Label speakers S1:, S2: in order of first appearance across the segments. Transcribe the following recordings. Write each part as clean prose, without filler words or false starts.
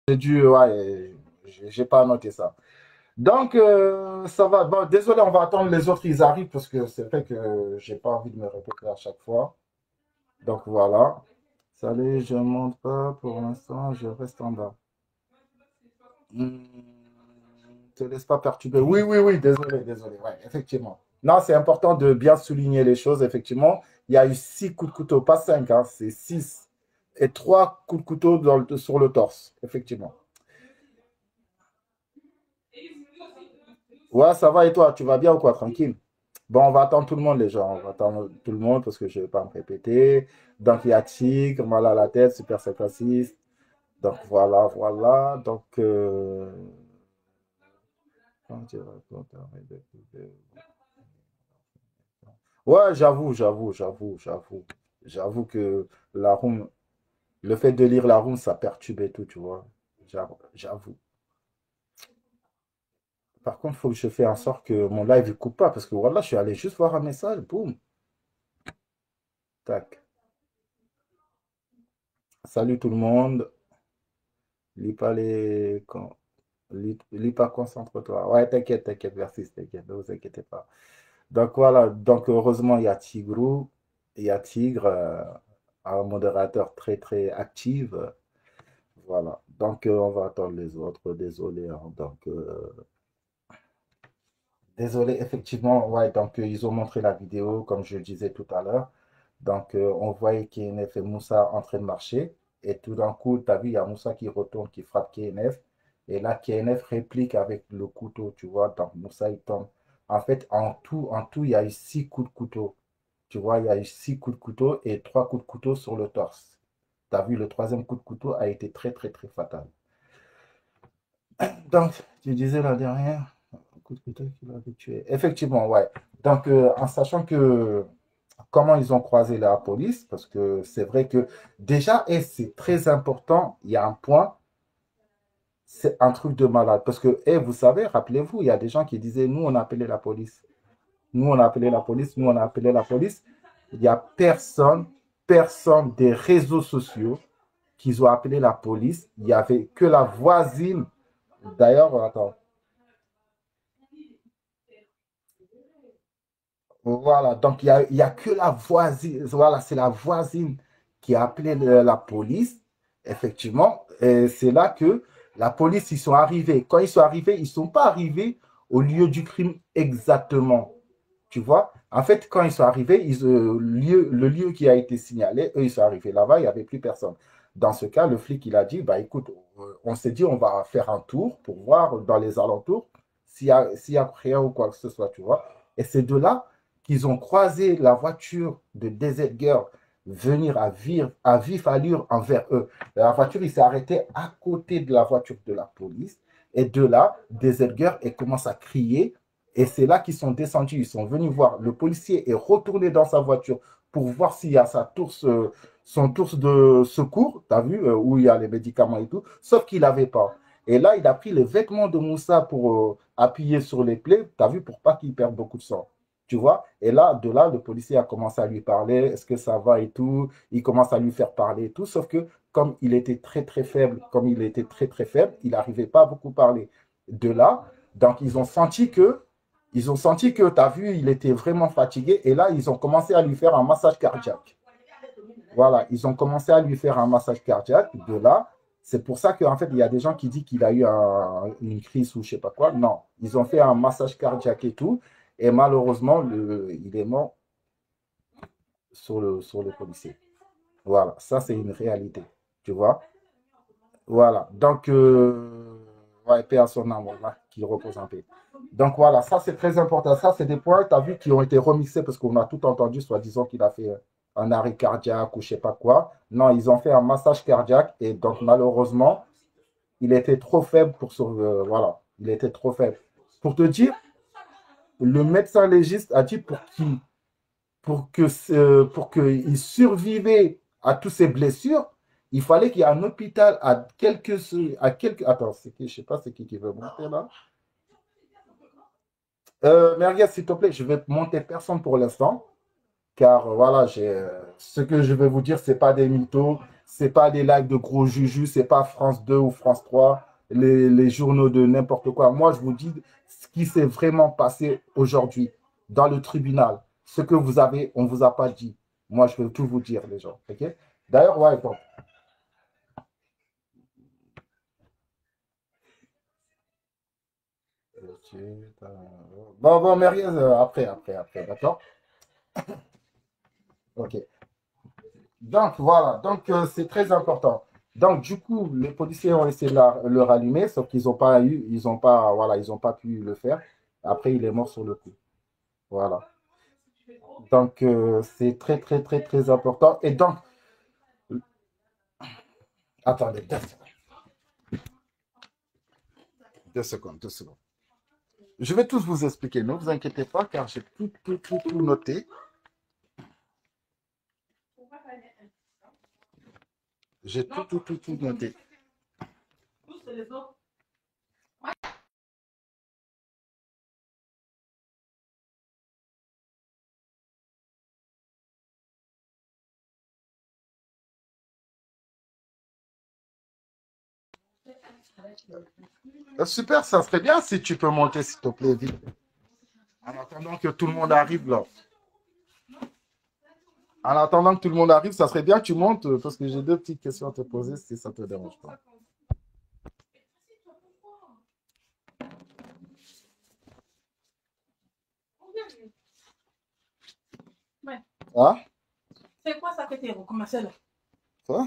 S1: J'ai dû, ouais, j'ai pas noté ça. Donc, ça va. Bon, désolé, on va attendre les autres, ils arrivent parce que c'est vrai que j'ai pas envie de me répéter à chaque fois. Donc, voilà. Salut, je monte pas pour l'instant, je reste en bas. Te laisse pas perturber. Oui, oui, oui, désolé, désolé. Ouais, effectivement. Non, c'est important de bien souligner les choses. Effectivement, il y a eu 6 coups de couteau, pas 5, hein, c'est 6. Et 3 coups de couteau sur le torse, effectivement. Ouais, ça va et toi, tu vas bien ou quoi? Tranquille. Bon, on va attendre tout le monde, les gens. On va attendre tout le monde parce que je ne vais pas me répéter. Donc, il y a Tigre, mal à la tête, Super 56. Donc, voilà, voilà. Donc, quand tu racontes, arrête de- ouais, j'avoue que la room, le fait de lire la room, ça perturbe et tout, tu vois. J'avoue. Par contre, il faut que je fasse en sorte que mon live ne coupe pas parce que voilà, je suis allé juste voir un message, boum, tac. Salut tout le monde. Lis pas les. Lis pas, concentre-toi. Ouais, t'inquiète, t'inquiète, Versus, t'inquiète, ne vous inquiétez pas. Donc voilà, donc heureusement, il y a Tigrou, il y a Tigre, un modérateur très très actif. Voilà, donc on va attendre les autres, désolé, hein. Donc, désolé, effectivement, ouais, donc ils ont montré la vidéo, comme je le disais tout à l'heure. Donc on voyait KNF et Moussa en train de marcher. Et tout d'un coup, tu as vu, il y a Moussa qui retourne, qui frappe KNF. Et là, KNF réplique avec le couteau, tu vois. Donc Moussa, il tombe. En fait, il y a eu 6 coups de couteau. Tu vois, il y a eu 6 coups de couteau et 3 coups de couteau sur le torse. Tu as vu, le troisième coup de couteau a été très, très, très fatal. Donc, tu disais la dernière, coup de couteau qui l'avait tué. Effectivement, ouais. Donc, en sachant que comment ils ont croisé la police, parce que c'est vrai que déjà, et c'est très important, il y a un point, c'est un truc de malade. Parce que, vous savez, rappelez-vous, il y a des gens qui disaient, nous, on a appelé la police. Nous, on a appelé la police, nous, on a appelé la police. Il n'y a personne, personne des réseaux sociaux qui ont appelé la police. Il n'y avait que la voisine. D'ailleurs, attends. Voilà, donc il y a que la voisine, voilà, c'est la voisine qui a appelé la police, effectivement. Et c'est là que la police, ils sont arrivés. Quand ils sont arrivés, ils ne sont pas arrivés au lieu du crime exactement. Tu vois? En fait, quand ils sont arrivés, le lieu qui a été signalé, eux, ils sont arrivés là-bas, il n'y avait plus personne. Dans ce cas, le flic, il a dit, bah écoute, on s'est dit, on va faire un tour pour voir dans les alentours s'il y a rien ou quoi que ce soit, tu vois. Et c'est de là qu'ils ont croisé la voiture de DZ Girl venir à vif allure envers eux. La voiture, il s'est arrêté à côté de la voiture de la police. Et de là, DZ Girl commence à crier. Et c'est là qu'ils sont descendus. Ils sont venus voir. Le policier est retourné dans sa voiture pour voir s'il y a son tour de secours, tu as vu, où il y a les médicaments et tout. Sauf qu'il n'avait pas. Et là, il a pris les vêtements de Moussa pour appuyer sur les plaies, tu as vu, pour pas qu'il perde beaucoup de sang. Tu vois? Et là, de là, le policier a commencé à lui parler, est-ce que ça va et tout. Il commence à lui faire parler et tout. Sauf que, comme il était très, très faible, il n'arrivait pas à beaucoup parler. De là, donc, ils ont senti que, tu as vu, il était vraiment fatigué. Et là, ils ont commencé à lui faire un massage cardiaque. Voilà, ils ont commencé à lui faire un massage cardiaque. De là, c'est pour ça qu'en fait, il y a des gens qui disent qu'il a eu une crise ou je sais pas quoi. Non, ils ont fait un massage cardiaque et tout. Et malheureusement, il est mort sur le policier. Voilà, ça c'est une réalité. Tu vois? Voilà. Donc, ouais, paix à son âme, voilà, qui repose en paix. Donc voilà, ça c'est très important. Ça, c'est des points, tu as vu, qui ont été remixés parce qu'on a tout entendu, soi-disant qu'il a fait un arrêt cardiaque ou je sais pas quoi. Non, ils ont fait un massage cardiaque et donc malheureusement, il était trop faible pour voilà, il était trop faible. Pour te dire, le médecin légiste a dit pour qu'il survivait à toutes ces blessures, il fallait qu'il y ait un hôpital attends, je sais pas, c'est qui veut monter là? Merguez, s'il te plaît, je vais monter personne pour l'instant, car voilà, ce que je vais vous dire, c'est pas des mythos, c'est pas les lives de gros juju, c'est pas France 2 ou France 3, les journaux de n'importe quoi. Moi, je vous dis ce qui s'est vraiment passé aujourd'hui dans le tribunal. Ce que vous avez, on vous a pas dit. Moi, je peux tout vous dire, les gens. Ok? D'ailleurs, ouais, bon. Ok, bon, bon, mais rien, après, d'accord? Ok. Donc, voilà. Donc, c'est très important. Donc, du coup, les policiers ont essayé de le rallumer, sauf qu'ils n'ont pas eu, ils ont pas, voilà, ils n'ont pas pu le faire. Après, il est mort sur le coup. Voilà. Donc, c'est très, très, très, très important. Et donc, attendez, 2 secondes. 2 secondes, 2 secondes. Je vais tous vous expliquer. Ne vous inquiétez pas, car j'ai tout noté. J'ai tout noté. Super, ça serait bien si tu peux monter, s'il te plaît, vite. En attendant que tout le monde arrive là. En attendant que tout le monde arrive, ça serait bien que tu montes parce que j'ai 2 petites questions à te poser si ça te dérange pas. Ah,
S2: C'est quoi ça que tu as recommencé là?
S1: ça?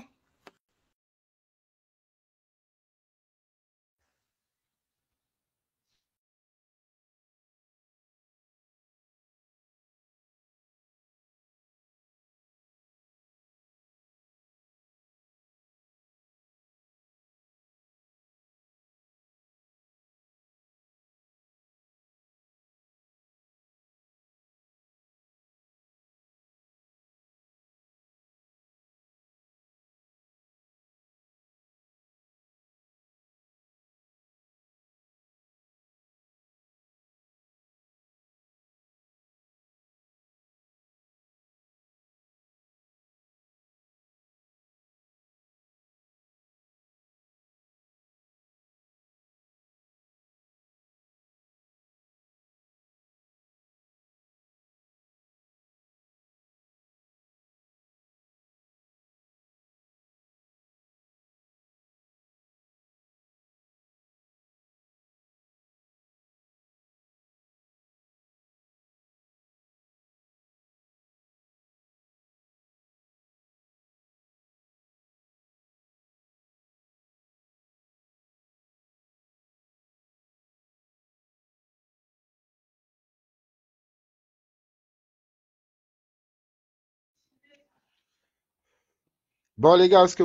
S1: Bon, les gars, est-ce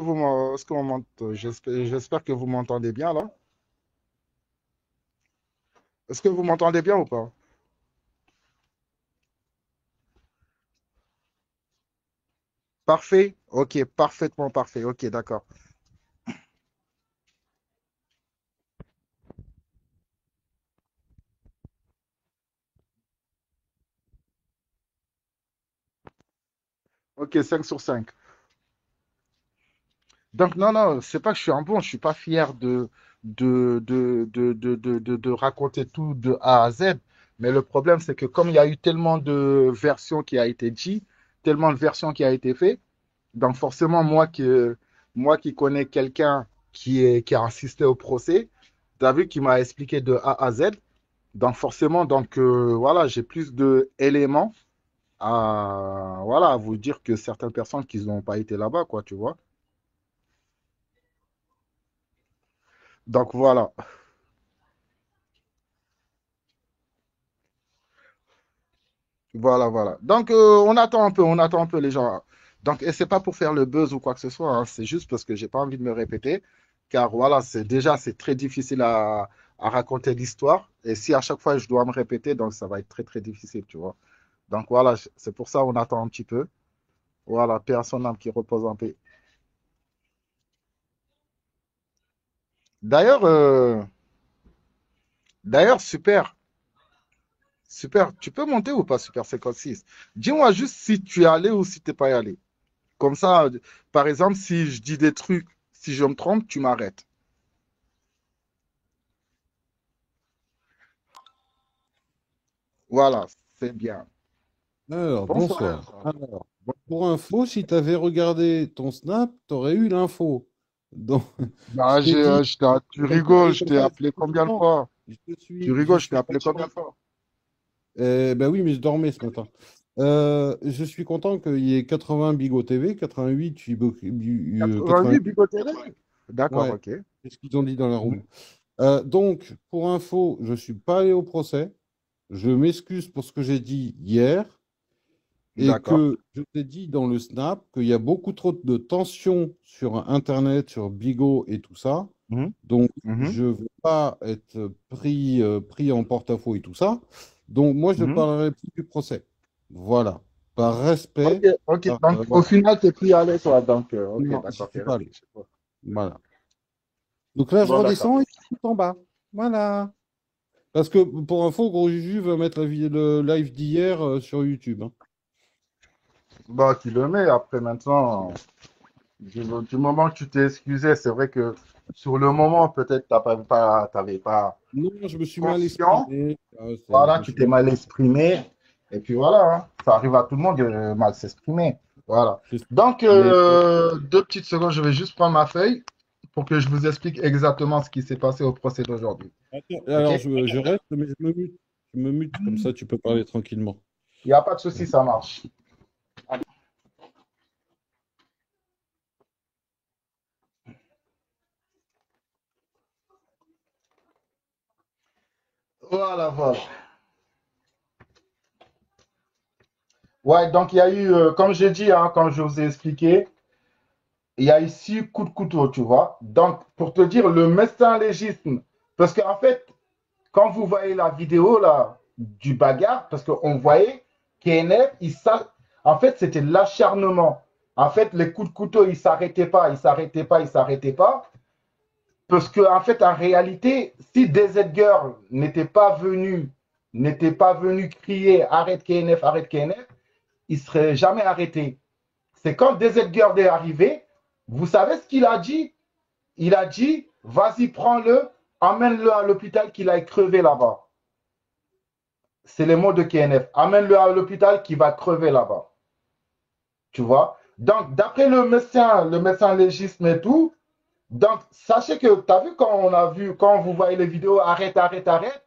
S1: qu'on j'espère que vous m'entendez bien là. Est-ce que vous m'entendez bien ou pas? Parfait? Ok, parfaitement parfait. Ok, d'accord. Ok, 5 sur 5. Donc, non, non, c'est pas que je suis un bon, je suis pas fier de raconter tout de A à Z. Mais le problème, c'est que comme il y a eu tellement de versions qui a été dit, tellement de versions qui a été fait, donc forcément, moi qui connais quelqu'un qui a assisté au procès, tu as vu qu'il m'a expliqué de A à Z. Donc forcément, voilà, j'ai plus d'éléments voilà, à vous dire que certaines personnes qui n'ont pas été là-bas, quoi, tu vois. Donc voilà. Voilà, voilà. Donc, on attend un peu les gens. Donc, et c'est pas pour faire le buzz ou quoi que ce soit, hein, c'est juste parce que j'ai pas envie de me répéter, car voilà, c'est très difficile à raconter l'histoire. Et si à chaque fois je dois me répéter, donc ça va être très, très difficile, tu vois. Donc voilà, c'est pour ça on attend un petit peu. Voilà, paix à son âme qui repose en paix. D'ailleurs, d'ailleurs, super, super. Tu peux monter ou pas, Super 56? Dis-moi juste si tu es allé ou si t'es pas allé. Comme ça, par exemple, si je dis des trucs, si je me trompe, tu m'arrêtes. Voilà, c'est bien.
S3: Alors, bonsoir.
S1: Bonsoir.
S3: Alors, pour info, si tu avais regardé ton Snap, tu aurais eu l'info. Donc, je
S1: Bah,
S3: t'ai dit,
S1: tu
S3: comme ça,
S1: rigoles,
S3: et
S1: je
S3: comme
S1: t'ai
S3: ça,
S1: appelé combien de
S3: non,
S1: fois? Tu
S3: je
S1: rigoles, je t'ai
S3: suis
S1: appelé combien
S3: content.
S1: de fois?
S3: Ben oui, mais je dormais ce matin. Je suis content qu'il y ait 80 Bigot TV, 88
S1: 88
S3: 88.
S1: Bigot TV? D'accord,
S3: Ouais,
S1: ok.
S3: c'est ce qu'ils ont dit dans la
S1: Mhm.
S3: room. Donc, pour info, je ne suis pas allé au procès. Je m'excuse pour ce que j'ai dit hier et
S1: D'accord.
S3: que je t'ai dit dans le Snap qu'il y a beaucoup trop de tensions sur Internet, sur Bigot et tout ça.
S1: Mhm.
S3: Donc,
S1: Mhm.
S3: je ne veux pas être pris en porte-à-faux et tout ça. Donc, moi, je ne
S1: Mhm.
S3: parlerai plus du procès. Voilà. Par
S1: Ok,
S3: respect.
S1: ok. Donc, au
S3: Voilà.
S1: final, tu es pris à l'aise, toi. Donc, ok,
S3: Non, je ne
S1: d'accord,
S3: suis
S1: t'es
S3: pas
S1: resté
S3: allé.
S1: chez toi.
S3: Voilà. Donc là, je
S1: Bon, d'accord.
S3: redescends et je suis tout en bas. Voilà. Parce que pour info, Gros Juju va mettre le live d'hier sur YouTube, hein.
S1: Bon, tu le mets. Après, maintenant, du moment que tu t'es excusé, c'est vrai que sur le moment, peut-être t'avais pas
S3: Non, je me suis mal
S1: conscient.
S3: exprimé. Je
S1: Voilà,
S3: me
S1: tu
S3: suis
S1: t'es
S3: mal...
S1: mal exprimé. Et puis voilà, hein. Ça arrive à tout le monde de mal s'exprimer. Voilà.
S3: c'est-
S1: Donc,
S3: Mais
S1: 2 petites secondes, je vais juste prendre ma feuille pour que je vous explique exactement ce qui s'est passé au procès d'aujourd'hui.
S3: attends,
S1: OK?
S3: alors je reste, mais je me mute. Je me mute, comme ça tu peux parler tranquillement.
S1: Il n'y a pas de souci, ça marche. Voilà, voilà. Ouais, donc il y a eu, comme j'ai dit, hein, comme je vous ai expliqué, il y a eu 6 coups de couteau, tu vois. Donc, pour te dire, le médecin légiste, parce qu'en fait, quand vous voyez la vidéo là, du bagarre, parce qu'on voyait KNF, en fait, c'était l'acharnement. En fait, les coups de couteau, ils ne s'arrêtaient pas, ils ne s'arrêtaient pas, ils ne s'arrêtaient pas. Parce que, en fait, en réalité, si DZ Girl n'était pas venu crier arrête KNF, il ne serait jamais arrêté. C'est quand DZ Girl est arrivé, vous savez ce qu'il a dit? Il a dit, vas-y, prends-le, emmène-le à l'hôpital qu'il aille crever là-bas. C'est les mots de KNF. Amène-le à l'hôpital qui va crever là-bas. Tu vois? Donc, d'après le médecin légiste et tout, donc, sachez que, tu as vu quand vous voyez les vidéos, arrête, arrête, arrête,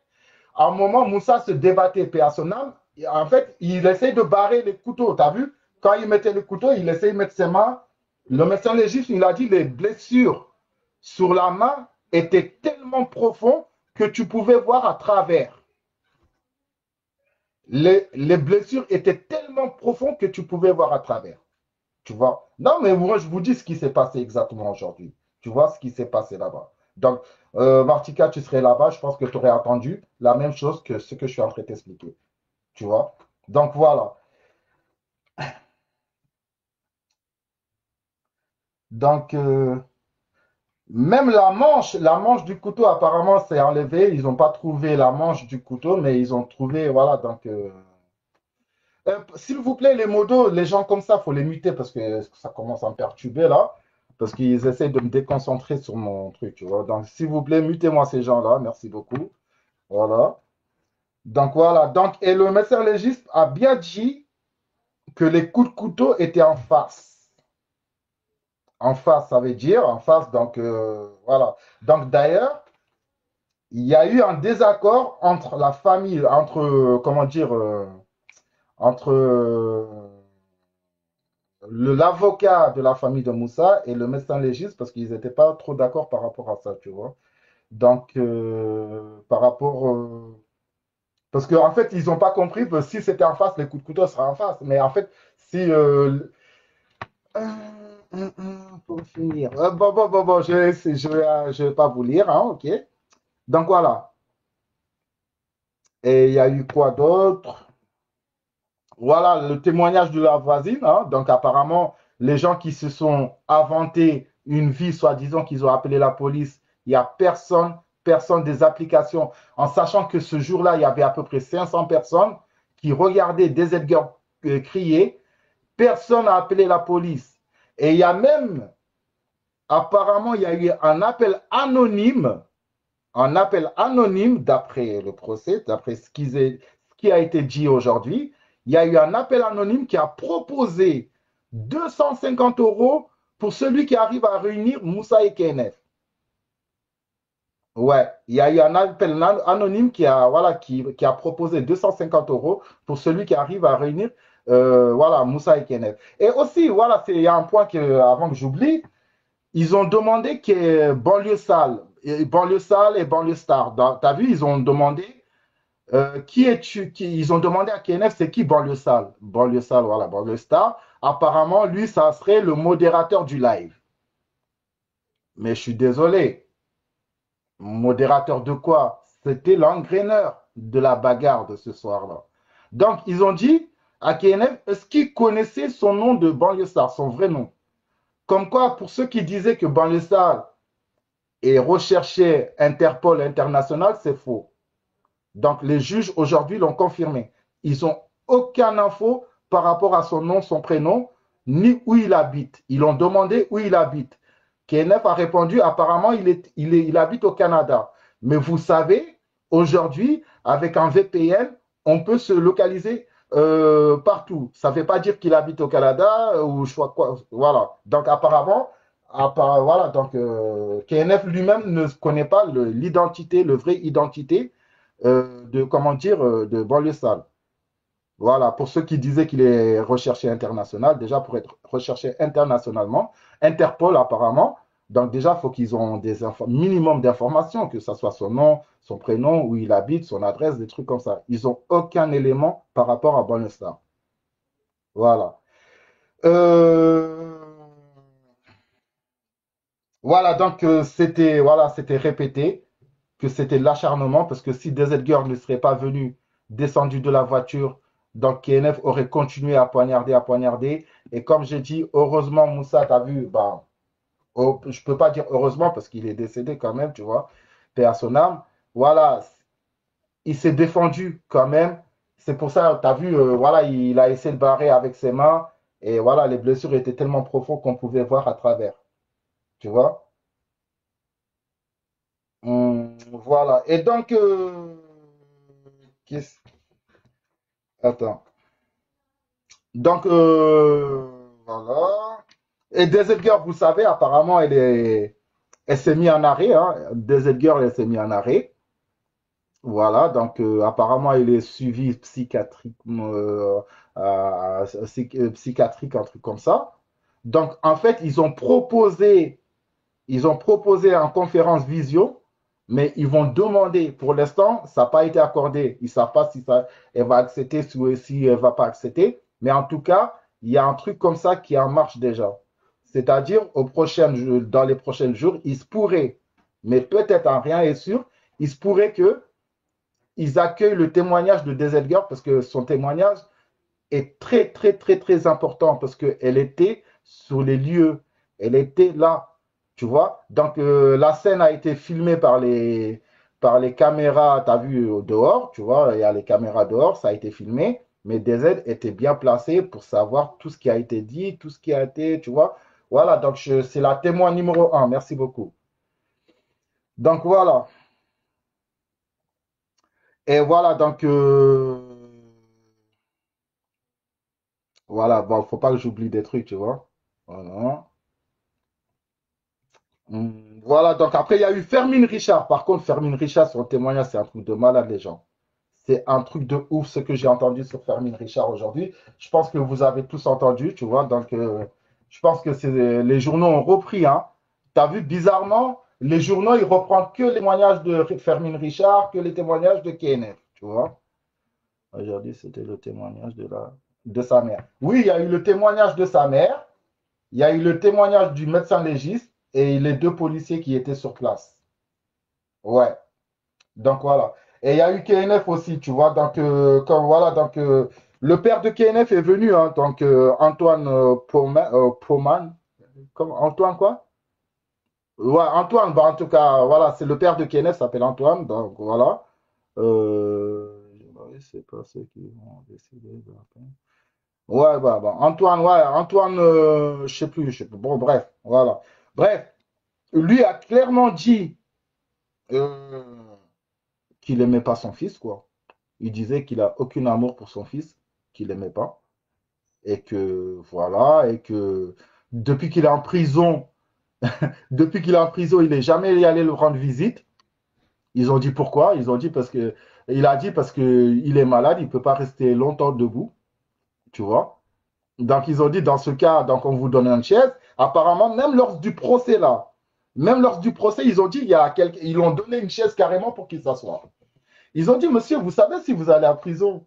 S1: à un moment, Moussa se débattait, paix à son âme. En fait, il essaye de barrer les couteaux, tu as vu? Quand il mettait le couteau, il essaye de mettre ses mains. Le médecin légiste, il a dit les blessures sur la main étaient tellement profondes que tu pouvais voir à travers. Les blessures étaient tellement profondes que tu pouvais voir à travers. Tu vois? Non, mais moi, je vous dis ce qui s'est passé exactement aujourd'hui. Tu vois ce qui s'est passé là-bas. Donc, Martika, tu serais là-bas, je pense que tu aurais entendu la même chose que ce que je suis en train de t'expliquer. Tu vois? Donc, voilà. Donc, même la manche du couteau, apparemment, c'est enlevé. Ils n'ont pas trouvé la manche du couteau, mais ils ont trouvé, voilà, donc... s'il vous plaît, les modos, les gens comme ça, il faut les muter parce que ça commence à me perturber là. Parce qu'ils essaient de me déconcentrer sur mon truc, tu vois. Donc, s'il vous plaît, mutez-moi ces gens-là. Merci beaucoup. Voilà. Donc, voilà. Donc, et le médecin légiste a bien dit que les coups de couteau étaient en face. En face, ça veut dire en face. Donc, voilà. Donc, d'ailleurs, il y a eu un désaccord entre la famille, entre, comment dire, entre l'avocat de la famille de Moussa et le médecin légiste parce qu'ils n'étaient pas trop d'accord par rapport à ça, tu vois. Donc, par rapport. Parce qu'en fait, ils n'ont pas compris que si c'était en face, les coups de couteau seraient en face. Mais en fait, si. Pour finir. Bon, je vais pas vous lire, hein, ok. Donc voilà. Et il y a eu quoi d'autre? Voilà le témoignage de la voisine, hein. Donc apparemment, les gens qui se sont inventés une vie, soi-disant qu'ils ont appelé la police, il n'y a personne des applications, en sachant que ce jour-là, il y avait à peu près 500 personnes qui regardaient des Edgar crier. Personne n'a appelé la police. Et il y a même, apparemment, il y a eu un appel anonyme d'après le procès, d'après ce qui a été dit aujourd'hui. Il y a eu un appel anonyme qui a proposé 250 euros pour celui qui arrive à réunir Moussa et KNF. Ouais, il y a eu un appel anonyme voilà, qui a proposé 250 euros pour celui qui arrive à réunir voilà, Moussa et KNF. Et aussi, voilà, il y a un point avant que j'oublie, ils ont demandé que banlieue sale et banlieue star. Tu as vu, ils ont demandé ils ont demandé à KNF c'est qui banlieue sale. Banlieue sale, voilà, banlieue star. Apparemment, lui, ça serait le modérateur du live. Mais je suis désolé. Modérateur de quoi? C'était l'engraineur de la bagarre de ce soir-là. Donc, ils ont dit à KNF, est-ce qu'il connaissait son nom de banlieue star, son vrai nom? Comme quoi, pour ceux qui disaient que banlieue star est recherché Interpol international, c'est faux. Donc, les juges aujourd'hui l'ont confirmé. Ils n'ont aucune info par rapport à son nom, son prénom, ni où il habite. Ils ont demandé où il habite. KNF a répondu, apparemment, il habite au Canada. Mais vous savez, aujourd'hui, avec un VPN, on peut se localiser partout. Ça ne veut pas dire qu'il habite au Canada ou je sais quoi. Voilà. Donc, apparemment, voilà, donc KNF lui-même ne connaît pas l'identité, le vrai identité de, comment dire, de banlieue sale. Voilà, pour ceux qui disaient qu'il est recherché international, déjà pour être recherché internationalement, Interpol apparemment, donc déjà, il faut qu'ils aient des minimum d'informations, que ce soit son nom, son prénom, où il habite, son adresse, des trucs comme ça. Ils n'ont aucun élément par rapport à banlieue sale. Voilà. Euh, Voilà, donc c'était répété que c'était de l'acharnement parce que si DZ Girl ne serait pas venu, descendu de la voiture, donc KNF aurait continué à poignarder, à poignarder. Et comme j'ai dit, heureusement, Moussa, t'as vu, ben, je peux pas dire heureusement parce qu'il est décédé quand même, tu vois, paix à son âme. Voilà, il s'est défendu quand même. C'est pour ça, tu as vu, voilà, il a essayé de barrer avec ses mains. Et voilà, les blessures étaient tellement profondes qu'on pouvait voir à travers. Tu vois? Voilà. Et donc, qu'est-ce- attends. Donc, voilà. Et Desert Girl, vous savez, apparemment, elle s'est mise en arrêt. Hein. Desert Girl, elle s'est mise en arrêt. Voilà. Donc, apparemment, elle est suivie psychiatrique, psychiatrique, un truc comme ça. Donc, en fait, ils ont proposé en conférence visio, mais ils vont demander, pour l'instant, ça n'a pas été accordé. Ils ne savent pas si elle va accepter, si elle ne va pas accepter. Mais en tout cas, il y a un truc comme ça qui est en marche déjà. C'est-à-dire, dans les prochains jours, il se pourrait, mais peut-être en rien est sûr, il se pourrait qu'ils accueillent le témoignage de Desert Girl parce que son témoignage est très, très, très, très important parce qu'elle était sur les lieux. Elle était là, tu vois. Donc, la scène a été filmée par les caméras, tu as vu, dehors, tu vois. Il y a les caméras dehors, ça a été filmé. Mais DZ était bien placé pour savoir tout ce qui a été dit, tout ce qui a été, tu vois. Voilà, donc c'est la témoin numéro un. Merci beaucoup. Donc, voilà. Et voilà, donc, voilà, bon, faut pas que j'oublie des trucs, tu vois. Voilà. Voilà, donc après, il y a eu Fermine Richard. Par contre, Fermine Richard, son témoignage, c'est un truc de malade, les gens. C'est un truc de ouf ce que j'ai entendu sur Fermine Richard aujourd'hui. Je pense que vous avez tous entendu, tu vois. Donc, je pense que les journaux ont repris. Hein. Tu as vu, bizarrement, les journaux, ils reprennent que les témoignages de Fermine Richard, que les témoignages de KNF, tu vois. Aujourd'hui, c'était le témoignage de sa mère. Oui, il y a eu le témoignage de sa mère. Il y a eu le témoignage du médecin légiste et les deux policiers qui étaient sur place. Ouais, donc voilà. Et il y a eu KNF aussi, tu vois. Donc, voilà, donc le père de KNF est venu, hein, donc Antoine Poman. Antoine quoi? Ouais, Antoine, bah, en tout cas, voilà, c'est le père de KNF, s'appelle Antoine, donc voilà. Je ne sais pas ceux qui vont décider de la peine. Ouais, bah, Antoine, ouais, Antoine, je sais plus. Bon, bref, voilà. Bref, lui a clairement dit euh, qu'il aimait pas son fils, quoi. Il disait qu'il a aucun amour pour son fils, qu'il aimait pas. Et que, voilà, et que depuis qu'il est en prison, depuis qu'il est en prison, il n'est jamais allé le rendre visite. Ils ont dit pourquoi? Ils ont dit parce que, il a dit parce que il est malade, il peut pas rester longtemps debout, tu vois. Donc, ils ont dit, dans ce cas, donc on vous donne une chaise. Apparemment, même lors du procès, là, même lors du procès, ils ont dit, ils ont donné une chaise carrément pour qu'il s'assoie. Ils ont dit, monsieur, vous savez, si vous allez en prison,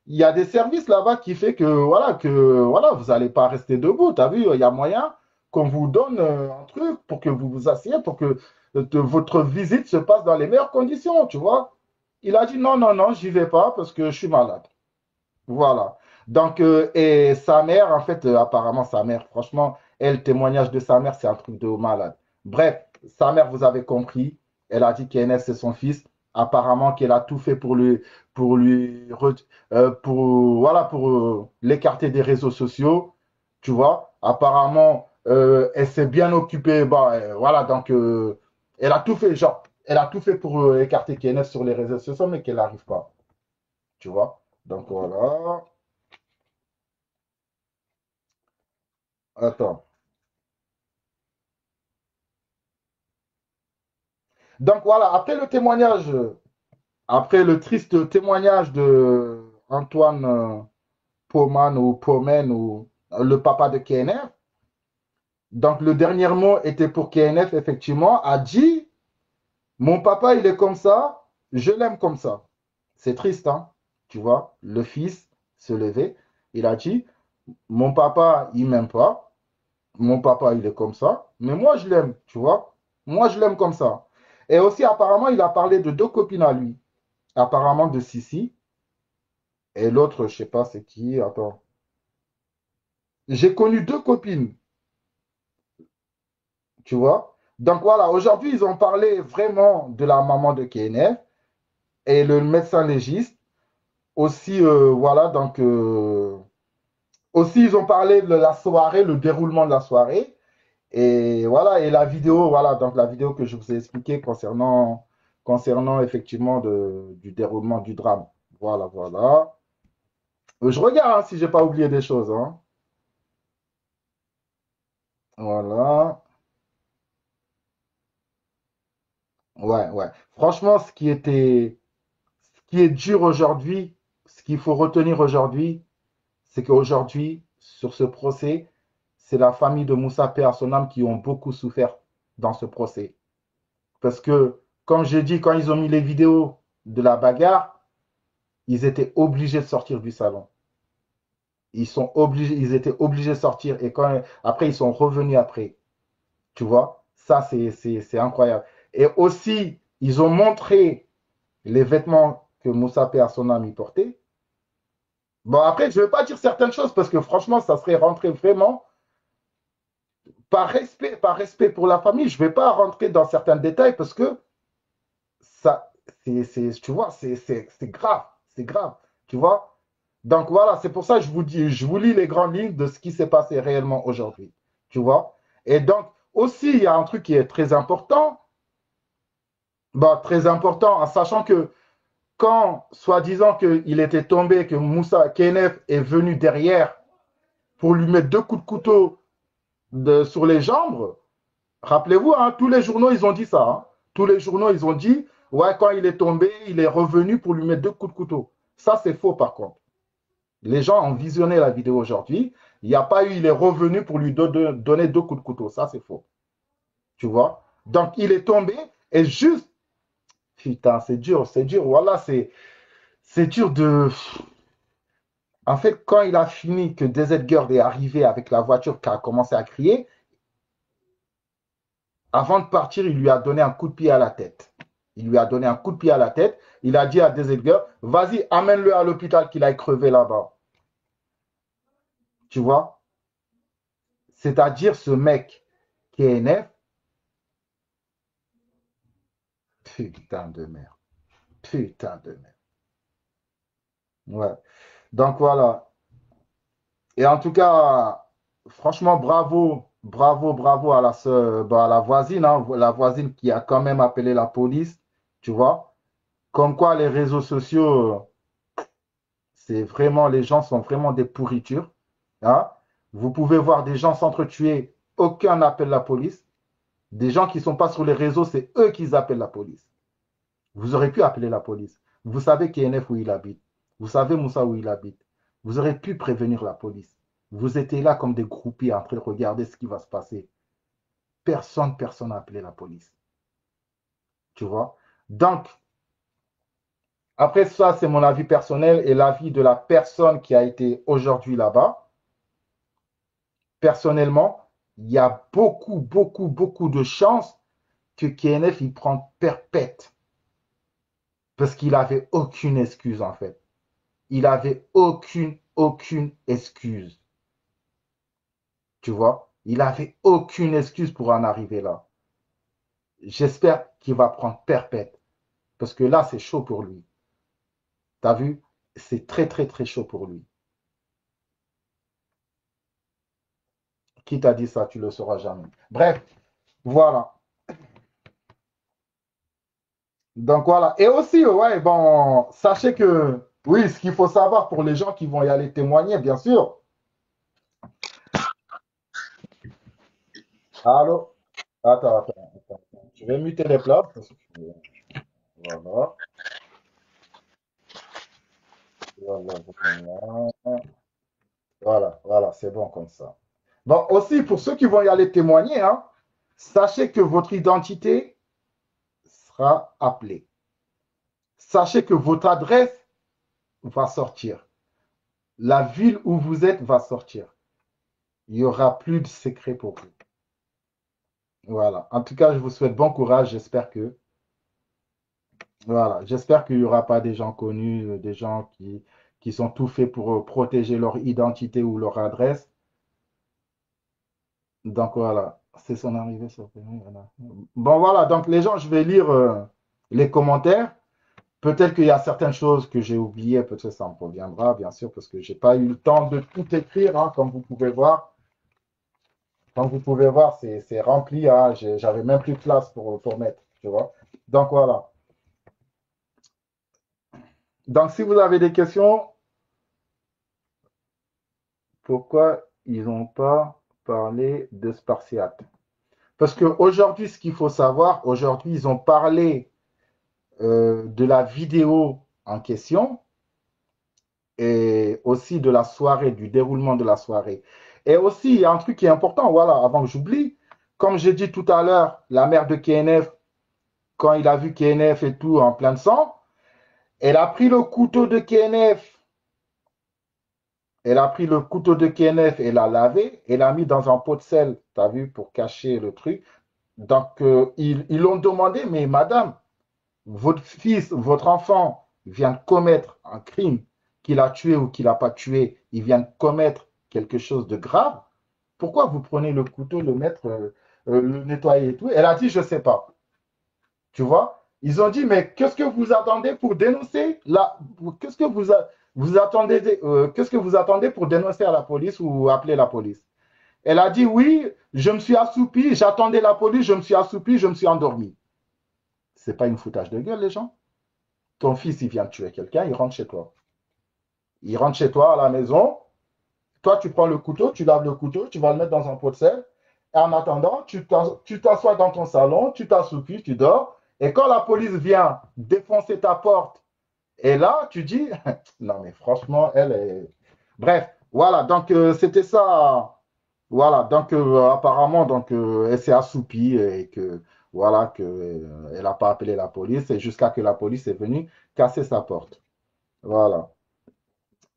S1: il y a des services là-bas qui fait que, voilà, vous n'allez pas rester debout. Tu as vu, il y a moyen qu'on vous donne un truc pour que vous vous asseyez, pour que votre visite se passe dans les meilleures conditions, tu vois. Il a dit, non, non, non, j'y vais pas parce que je suis malade. Voilà. Donc, et sa mère, en fait, apparemment, sa mère, franchement, elle, témoignage de sa mère, c'est un truc de malade. Bref, sa mère, vous avez compris, elle a dit qu'Enes, c'est son fils. Apparemment, qu'elle a tout fait pour voilà, pour l'écarter des réseaux sociaux, tu vois. Apparemment, elle s'est bien occupée, bah, voilà, donc, elle a tout fait, genre, elle a tout fait pour écarter Kenes sur les réseaux sociaux, mais qu'elle n'arrive pas, tu vois. Donc, voilà. Attends. Donc voilà, après le triste témoignage de Antoine Pauman ou Paumen ou le papa de KNF, donc le dernier mot était pour KNF, effectivement, a dit, mon papa, il est comme ça, je l'aime comme ça. C'est triste, hein, tu vois, le fils se levait, il a dit, mon papa, il m'aime pas, mon papa, il est comme ça, mais moi, je l'aime, tu vois, moi, je l'aime comme ça. Et aussi, apparemment, il a parlé de deux copines à lui. Apparemment de Sissi. Et l'autre, je sais pas c'est qui. Attends. J'ai connu deux copines, tu vois. Donc voilà, aujourd'hui, ils ont parlé vraiment de la maman de KNF et le médecin légiste. Aussi, voilà, donc, aussi, ils ont parlé de la soirée, le déroulement de la soirée. Et voilà, et la vidéo, voilà, donc la vidéo que je vous ai expliquée concernant effectivement du déroulement du drame. Voilà, voilà. Je regarde hein, si j'ai pas oublié des choses. Hein. Voilà. Ouais, ouais. Franchement, ce qui est dur aujourd'hui, ce qu'il faut retenir aujourd'hui, c'est qu'aujourd'hui, sur ce procès, c'est la famille de Moussa Paix à son âme qui ont beaucoup souffert dans ce procès. Parce que, comme j'ai dit, quand ils ont mis les vidéos de la bagarre, ils étaient obligés de sortir du salon. Ils étaient obligés de sortir et après, ils sont revenus après. Tu vois, ça, c'est incroyable. Et aussi, ils ont montré les vêtements que Moussa P. Sonam y portait. Bon, après, je ne vais pas dire certaines choses parce que franchement, ça serait rentrer vraiment par respect pour la famille. Je ne vais pas rentrer dans certains détails parce que ça, tu vois, c'est grave, c'est grave, tu vois. Donc voilà, c'est pour ça que je vous dis, je vous lis les grandes lignes de ce qui s'est passé réellement aujourd'hui, tu vois. Et donc, aussi, il y a un truc qui est très important, bah, très important, en sachant que quand, soi-disant qu'il était tombé, que Moussa Kenef est venu derrière pour lui mettre deux coups de couteau sur les jambes, rappelez-vous, hein, tous les journaux, ils ont dit ça. Hein. Tous les journaux, ils ont dit, ouais, quand il est tombé, il est revenu pour lui mettre deux coups de couteau. Ça, c'est faux, par contre. Les gens ont visionné la vidéo aujourd'hui. Il n'y a pas eu, il est revenu pour lui donner deux coups de couteau. Ça, c'est faux. Tu vois? Donc, il est tombé et juste, putain, c'est dur, c'est dur. Voilà, c'est dur de. En fait, quand il a fini, que DZ Girl est arrivé avec la voiture qui a commencé à crier, avant de partir, il lui a donné un coup de pied à la tête. Il lui a donné un coup de pied à la tête. Il a dit à DZ Girl, vas-y, amène-le à l'hôpital qu'il aille crever là-bas. Tu vois? C'est-à-dire ce mec qui est NF, putain de merde. Putain de merde. Ouais. Donc voilà. Et en tout cas, franchement, bravo, bravo, bravo à à la voisine, hein, la voisine qui a quand même appelé la police, tu vois. Comme quoi, les réseaux sociaux, c'est vraiment, les gens sont vraiment des pourritures, hein. Vous pouvez voir des gens s'entretuer, aucun n'appelle la police. Des gens qui ne sont pas sur les réseaux, c'est eux qui appellent la police. Vous aurez pu appeler la police. Vous savez KNF où il habite. Vous savez Moussa où il habite. Vous aurez pu prévenir la police. Vous étiez là comme des groupies en train de regarder ce qui va se passer. Personne n'a appelé la police. Tu vois? Donc, après ça, c'est mon avis personnel et l'avis de la personne qui a été aujourd'hui là-bas. Personnellement, il y a beaucoup de chances que KNF il prend perpète. Parce qu'il n'avait aucune excuse en fait. Il avait aucune excuse. Tu vois? Il avait aucune excuse pour en arriver là. J'espère qu'il va prendre perpète. Parce que là, c'est chaud pour lui. T'as vu? C'est très chaud pour lui. Qui t'a dit ça? Tu le sauras jamais. Bref, voilà. Donc voilà. Et aussi, ouais, bon, sachez que, oui, ce qu'il faut savoir pour les gens qui vont y aller témoigner, bien sûr. Allô? Attends. Je vais muter les plats. Voilà. Voilà, c'est bon comme ça. Bon, aussi, pour ceux qui vont y aller témoigner, hein, sachez que votre identité sera appelée. Sachez que votre adresse va sortir. La ville où vous êtes va sortir. Il n'y aura plus de secret pour vous. Voilà. En tout cas, je vous souhaite bon courage. J'espère qu'il n'y aura pas des gens connus, des gens qui sont tout faits pour protéger leur identité ou leur adresse. Donc voilà, c'est son arrivée sur voilà. Bon voilà, donc les gens, je vais lire les commentaires. Peut-être qu'il y a certaines choses que j'ai oubliées, peut-être que ça me reviendra, bien sûr, parce que j'ai pas eu le temps de tout écrire, hein, comme vous pouvez voir. Comme vous pouvez voir, c'est rempli, hein, j'avais même plus de place pour mettre, tu vois. Donc voilà. Donc si vous avez des questions, pourquoi ils n'ont pas parlé de Spartiate? Parce qu'aujourd'hui, ce qu'il faut savoir, aujourd'hui, ils ont parlé de la vidéo en question et aussi de la soirée, du déroulement de la soirée. Et aussi, il y a un truc qui est important, voilà, avant que j'oublie, comme j'ai dit tout à l'heure, la mère de KNF, quand il a vu KNF et tout en plein sang, elle a pris le couteau de KNF, elle a pris le couteau de KNF et l'a lavé, et l'a mis dans un pot de sel, tu as vu, pour cacher le truc. Donc, ils l'ont demandé, mais madame, votre fils, votre enfant vient de commettre un crime, qu'il a tué ou qu'il n'a pas tué, il vient de commettre quelque chose de grave, pourquoi vous prenez le couteau, le mettre, le nettoyer et tout? Elle a dit, je ne sais pas. Tu vois? Ils ont dit, mais qu'est-ce que vous attendez pour dénoncer la... Qu'est-ce que vous attendez, qu'est-ce que vous attendez pour dénoncer à la police ou appeler la police? Elle a dit, oui, je me suis assoupi, j'attendais la police, je me suis assoupi, je me suis endormi. C'est pas une foutage de gueule, les gens. Ton fils, il vient de tuer quelqu'un, il rentre chez toi. Il rentre chez toi à la maison. Toi, tu prends le couteau, tu laves le couteau, tu vas le mettre dans un pot de sel. Et en attendant, tu t'assois dans ton salon, tu t'assoupis, tu dors. Et quand la police vient défoncer ta porte, et là, tu dis, non mais franchement, elle est... Bref, voilà, donc c'était ça. Voilà, donc apparemment, donc, elle s'est assoupie et que, voilà, que, elle n'a pas appelé la police et jusqu'à que la police est venue casser sa porte. Voilà.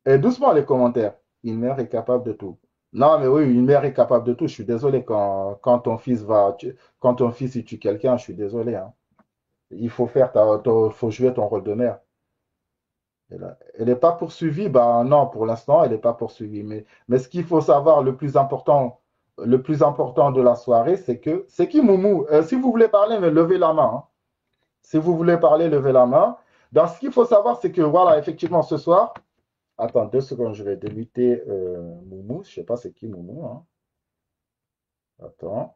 S1: Et doucement les commentaires. Une mère est capable de tout. Non, mais oui, une mère est capable de tout. Je suis désolé quand ton fils quand ton fils il tue quelqu'un, je suis désolé, hein. Il faut faut jouer ton rôle de mère. Elle n'est pas poursuivie, bah non, pour l'instant, elle n'est pas poursuivie. Mais ce qu'il faut savoir, le plus important de la soirée, c'est que, c'est qui Moumou? Si vous voulez parler, mais levez la main, hein. Si vous voulez parler, levez la main. Donc, ce qu'il faut savoir, c'est que, voilà, effectivement, ce soir, Attends, 2 secondes, je vais démuter Moumou. Je sais pas c'est qui Moumou, hein. Attends,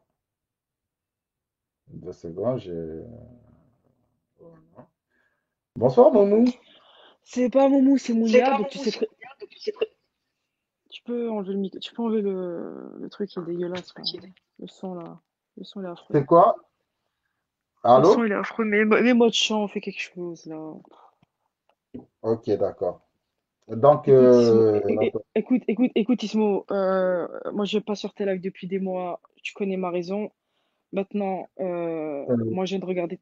S1: 2 secondes, voilà. Bonsoir Moumou.
S2: C'est pas Moumou, c'est
S4: C'est
S2: Mounia,
S4: pas
S2: donc
S4: mon
S2: tu
S4: goût,
S2: sais
S4: c'est
S2: très...
S4: mon bien, donc tu sais très
S2: Tu peux enlever le micro, tu peux enlever le truc qui est dégueulasse là.
S4: qui est
S2: Le son là. Le son il est affreux.
S1: C'est quoi?
S2: Le son
S1: Allô?
S2: il est affreux, mais moi de chant, fais quelque chose là.
S1: Ok, d'accord. Donc,
S2: Écoute, Ismo, écoute, Ismo, moi je vais pas sur tes lives depuis des mois, tu connais ma raison. Maintenant, moi je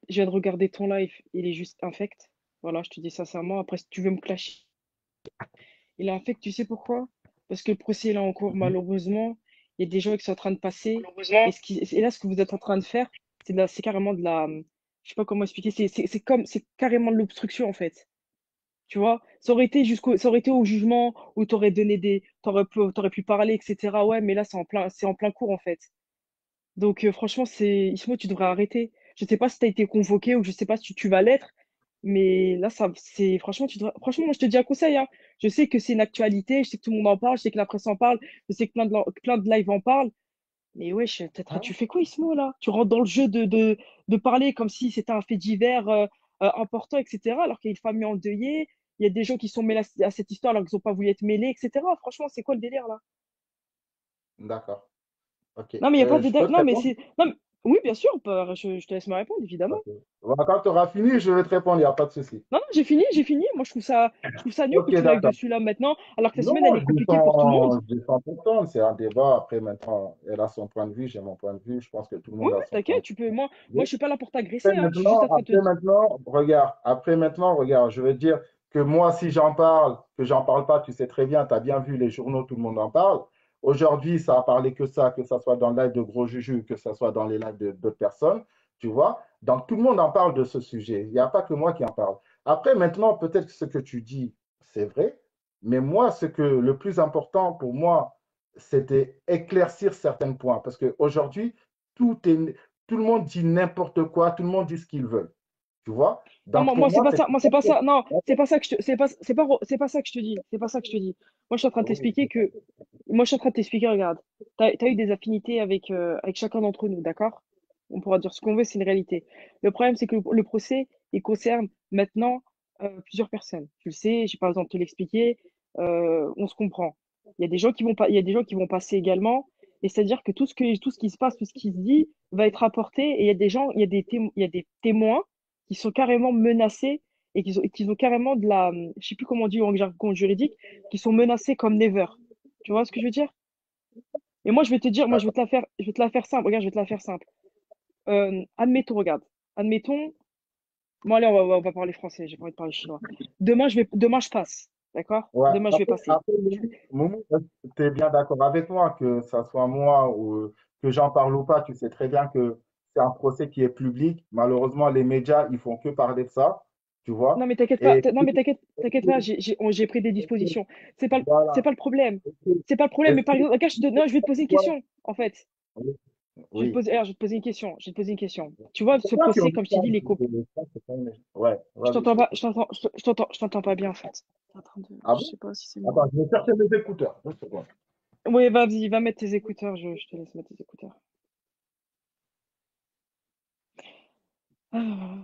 S2: viens de regarder ton live, il est juste infect. Voilà, je te dis sincèrement. Après, si tu veux me clasher, il est infect, tu sais pourquoi? Parce que le procès est là en cours, malheureusement. Il y a des gens qui sont en train de passer.
S4: malheureusement.
S2: Et là, ce que vous êtes en train de faire, c'est carrément de la, je sais pas comment expliquer, c'est carrément de l'obstruction en fait. Tu vois, ça aurait été au jugement où t'aurais pu parler, etc. Ouais, mais là, c'est en plein cours, en fait. Donc, franchement, Ismo, tu devrais arrêter. Je sais pas si t'as été convoqué ou je sais pas si tu vas l'être, mais là, franchement, franchement, moi, je te dis un conseil, hein. Je sais que c'est une actualité, je sais que tout le monde en parle, je sais que la presse en parle, je sais que plein de live en parlent, mais wesh, tu fais quoi, Ismo, là? Tu rentres dans le jeu de parler comme si c'était un fait divers important, etc., alors qu'il y a une famille endeuillée, il y a des gens qui sont mêlés à cette histoire alors qu'ils n'ont pas voulu être mêlés, etc. Franchement, c'est quoi le délire, là?
S1: d'accord. Ok.
S2: Non, mais il n'y a pas de...
S1: Je peux te
S2: Non, mais
S1: répondre?
S2: c'est... Non, oui, bien sûr, je te laisse me répondre, évidemment.
S1: Ok. Voilà, quand tu auras fini, je vais te répondre, il n'y a pas de souci.
S2: Non, non, j'ai fini. Moi, je trouve ça nul que
S1: Ok,
S2: tu lives
S1: d'accord.
S2: dessus là maintenant, alors que la
S1: Non,
S2: semaine, elle est compliquée pour tout le monde.
S1: je défends personne, c'est un débat. Après, maintenant, elle a son point de vue, j'ai mon point de vue. Je pense que tout le
S2: Oui,
S1: monde a
S2: oui,
S1: son point
S2: t'inquiète,
S1: de
S2: tu peux. Moi,
S1: vue.
S2: je suis pas là pour t'agresser, hein. Je suis juste en train de te
S1: Après
S2: dire.
S1: maintenant, regarde, je veux dire que moi, si j'en parle, que j'en parle pas, tu sais très bien, tu as bien vu les journaux, tout le monde en parle. Aujourd'hui, ça a parlé que ça soit dans le live de Gros Juju, que ça soit dans les lives d'autres personnes, tu vois. Donc, tout le monde en parle de ce sujet. Il n'y a pas que moi qui en parle. Après, maintenant, peut-être que ce que tu dis, c'est vrai, mais moi, le plus important pour moi, c'était éclaircir certains points. Parce qu'aujourd'hui, tout est, tout le monde dit n'importe quoi, tout le monde dit ce qu'il veut. Tu vois?
S2: Non,
S1: Donc, pour
S2: c'est
S1: moi,
S2: pas
S1: c'est
S2: ça. Moi, c'est pas ça. Non, c'est pas ça que je te, c'est pas ça que je te dis. C'est pas ça que je te dis. Moi, je suis en train de
S1: oui,
S2: t'expliquer que, moi, je suis en train de t'expliquer, regarde. T'as eu des affinités avec chacun d'entre nous, d'accord? On pourra dire ce qu'on veut, c'est une réalité. Le problème, c'est que le procès, il concerne maintenant plusieurs personnes. Tu le sais, j'ai pas besoin de te l'expliquer. On se comprend. Il y a des gens qui vont pas, il y a des gens qui vont passer également. Et c'est-à-dire que tout ce qui se passe, tout ce qui se dit va être rapporté. Et il y a des gens, il y a des témoins qui sont carrément menacés et qui ont carrément de la, je sais plus comment on dit en jargon juridique, qui sont menacés comme never. Tu vois ce que je veux dire? Et moi, je vais te dire, moi,
S1: d'accord.
S2: je vais te la faire simple. Regarde, je vais te la faire simple. Admettons, regarde. Admettons, bon, allez, on va parler français, j'ai pas envie de parler chinois. Demain, je passe. D'accord?
S1: Ouais.
S2: Demain, je vais passer.
S1: Après, Moumou, tu es bien d'accord avec moi que ça soit moi ou que j'en parle ou pas, tu sais très bien que c'est un procès qui est public. Malheureusement, les médias, ils font que parler de ça, tu
S2: Non,
S1: vois.
S2: mais t'inquiète pas,
S1: Et
S2: non, mais t'inquiète pas, j'ai pris des dispositions. C'est
S1: voilà.
S2: pas le problème.
S1: Est-ce
S2: C'est pas le problème, mais
S1: est-ce
S2: par
S1: que
S2: exemple, regarde, non, je vais te poser une
S1: toi-
S2: question, en fait.
S1: Oui.
S2: Alors, je vais te poser une question. Je vais te poser une question. Tu vois,
S1: C'est
S2: ce
S1: toi qui
S2: procès,
S1: en
S2: comme je t'ai dit,
S1: Ouais,
S2: je
S1: vas-y, je
S2: t'entends pas,
S1: t'écoute.
S2: je t'entends pas bien, en fait. T'es en train de,
S1: Ah
S2: je
S1: bon?
S2: sais pas si c'est moi.
S1: Attends, je vais chercher mes écouteurs. 2 secondes.
S2: Oui, vas-y, va mettre tes écouteurs, je te laisse mettre tes écouteurs. Ah.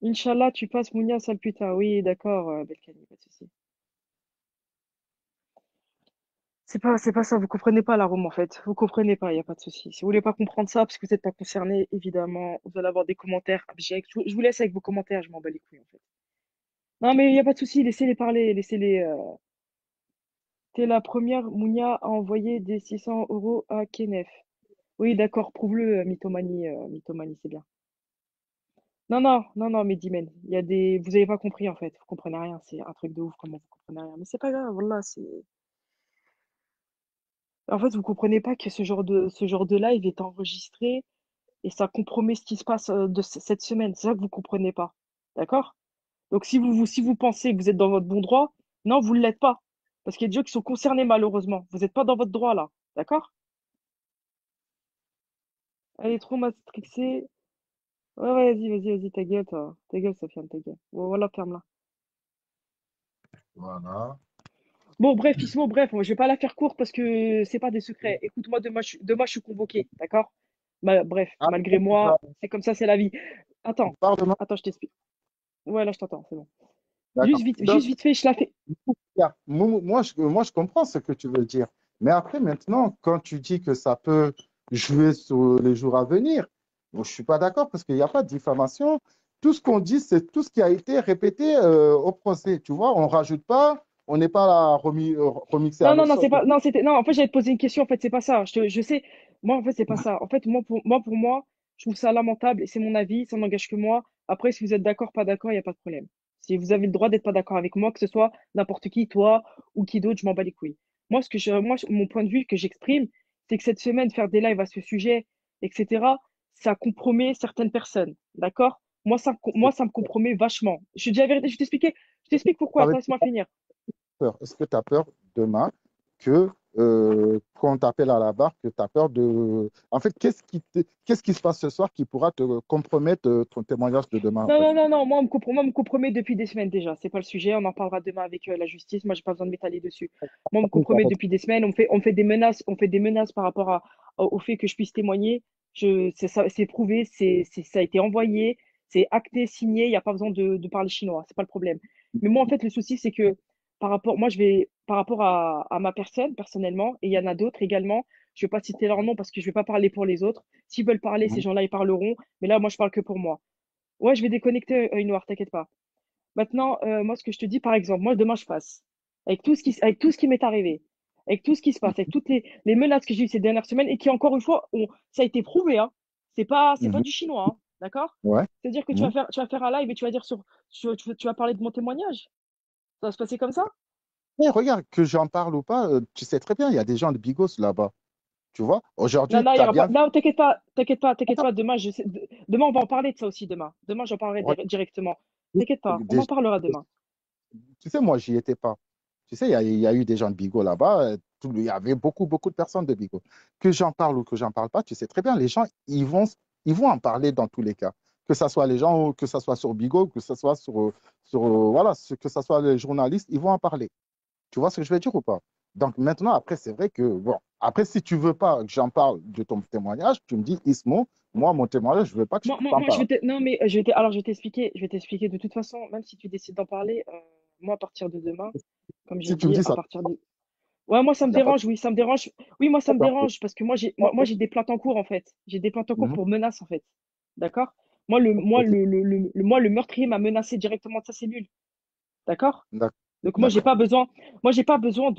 S2: Inch'Allah, tu passes Mounia, sale putain. Oui, d'accord, Belkani, pas de souci. C'est pas ça, vous comprenez pas la Rome, en fait. Vous comprenez pas, il n'y a pas de souci. Si vous voulez pas comprendre ça, parce que vous n'êtes pas concerné, évidemment, vous allez avoir des commentaires abjects. Je vous laisse avec vos commentaires, je m'en bats les couilles, en fait. Non, mais il n'y a pas de souci, laissez-les parler, laissez-les. T'es la première, Mounia, à envoyer des 600 euros à Kenef. Oui, d'accord, prouve-le, mythomanie, mythomanie, c'est bien. Non, mais Dimen, il y a des. Vous avez pas compris, en fait. Vous comprenez rien, c'est un truc de ouf, comment vous comprenez rien. Mais c'est pas grave, voilà, c'est. En fait, vous comprenez pas que ce genre de live est enregistré et ça compromet ce qui se passe cette semaine. C'est ça que vous comprenez pas. D'accord? Donc, si vous pensez que vous êtes dans votre bon droit, non, vous ne l'êtes pas. Parce qu'il y a des gens qui sont concernés, malheureusement. Vous n'êtes pas dans votre droit, là. D'accord? Elle est trop matrixée. Ouais, vas-y, ta gueule, toi. Ta gueule, Sofiane, ta gueule. Voilà, ferme-la.
S1: Voilà.
S2: Bon, bref, Ismo, bref, je vais pas la faire courte parce que c'est pas des secrets. Écoute-moi, demain, je suis convoqué, d'accord? Bref,
S1: Ah,
S2: malgré moi, c'est comme ça, c'est la vie. Attends,
S1: pardon,
S2: attends, je t'explique. Ouais, là, je t'entends, c'est bon.
S1: d'accord.
S2: Juste
S1: Donc,
S2: vite fait, je la fais.
S1: moi, je comprends ce que tu veux dire. Mais après, maintenant, quand tu dis que ça peut jouer sur les jours à venir, moi, je ne suis pas d'accord parce qu'il n'y a pas de diffamation. Tout ce qu'on dit, c'est tout ce qui a été répété au procès. Tu vois, on ne rajoute pas, on n'est pas là remixé à
S2: Non, non,
S1: notre
S2: non,
S1: sauce.
S2: c'est pas, non, c'était, non, en fait, j'allais te poser une question, en fait, c'est pas ça. Je sais, moi, en fait, c'est pas ça. En fait, pour moi, je trouve ça lamentable et c'est mon avis, ça n'engage que moi. Après, si vous êtes d'accord, pas d'accord, il n'y a pas de problème. Si vous avez le droit d'être pas d'accord avec moi, que ce soit n'importe qui, toi ou qui d'autre, je m'en bats les couilles. Mon point de vue que j'exprime, c'est que cette semaine, faire des lives à ce sujet, etc., ça compromet certaines personnes. D'accord? Moi, ça me compromet vachement. Je te dis la vérité, je t'explique pourquoi. Attends, laisse-moi finir.
S1: Peur? Est-ce que tu as peur demain que quand on t'appelle à la barre, que tu as peur de... En fait, qu'est-ce qui se passe ce soir qui pourra te compromettre ton témoignage de demain, en
S2: Non,
S1: fait?
S2: non, non, non, moi, on me compromet depuis des semaines déjà. C'est pas le sujet. On en parlera demain avec la justice. Moi, j'ai pas besoin de m'étaler dessus. Moi, on me compromet depuis des semaines. On fait des menaces par rapport au fait que je puisse témoigner. C'est prouvé, ça a été envoyé, c'est acté, signé. Il n'y a pas besoin de parler chinois. C'est pas le problème. Mais moi, en fait, le souci, c'est que par rapport à ma personne, personnellement, et il y en a d'autres également. Je vais pas citer leur nom parce que je vais pas parler pour les autres. S'ils veulent parler, ces
S1: Mhm,
S2: gens-là, ils parleront. Mais là, moi, je parle que pour moi. Ouais, je vais déconnecter œil noir, t'inquiète pas. Maintenant, moi, ce que je te dis, par exemple, moi, demain, je passe. Avec tout ce qui m'est arrivé, avec tout ce qui se passe, avec toutes les menaces que j'ai eues ces dernières semaines et qui, encore une fois, ça a été prouvé, hein. C'est pas
S1: mhm,
S2: du chinois, hein. D'accord?
S1: ouais.
S2: C'est-à-dire que
S1: Mhm.
S2: tu vas faire un live et tu vas dire tu vas parler de mon témoignage. Ça va se passer comme ça?
S1: Mais regarde, que j'en parle ou pas, tu sais très bien, il y a des gens de Bigos là-bas. Tu vois,
S2: Non,
S1: aujourd'hui,
S2: non, il
S1: tu
S2: y
S1: as
S2: aura pas.
S1: bien vu.
S2: Non, t'inquiète
S1: Attends,
S2: pas. Demain, on va en parler de ça aussi demain. Demain, j'en parlerai directement. T'inquiète pas, on en
S1: déjà,
S2: parlera demain.
S1: tu sais, moi, j'y étais pas. Tu sais, il y a eu des gens de Bigot là-bas. Il y avait beaucoup, beaucoup de personnes de Bigot. Que j'en parle ou que j'en parle pas, tu sais très bien, les gens, ils vont en parler dans tous les cas. Que ce soit les gens, que ce soit sur Bigot, que ce soit voilà, que ce soit les journalistes, ils vont en parler. Tu vois ce que je veux dire ou pas? Donc maintenant, après, c'est vrai que, bon, après, si tu veux pas que j'en parle de ton témoignage, tu me dis, Ismo, moi, mon témoignage, je veux pas que je t'en
S2: Je
S1: parle.
S2: non, mais je vais t'expliquer. De toute façon, même si tu décides d'en parler, moi, à partir de demain, comme j'ai
S1: Si tu me
S2: dit,
S1: dis
S2: à
S1: ça,
S2: partir de, ouais, moi, ça me
S1: il n'y a pas de
S2: dérange, oui, ça me dérange. Oui, moi, ça me
S1: problème.
S2: dérange parce que moi, j'ai des plaintes en cours, en fait. J'ai des plaintes en cours
S1: Mhm.
S2: pour menaces, en fait. D'accord? Moi, le meurtrier m'a menacé directement de sa cellule. D'accord?
S1: D'accord.
S2: Donc,
S1: D'accord.
S2: moi, j'ai pas besoin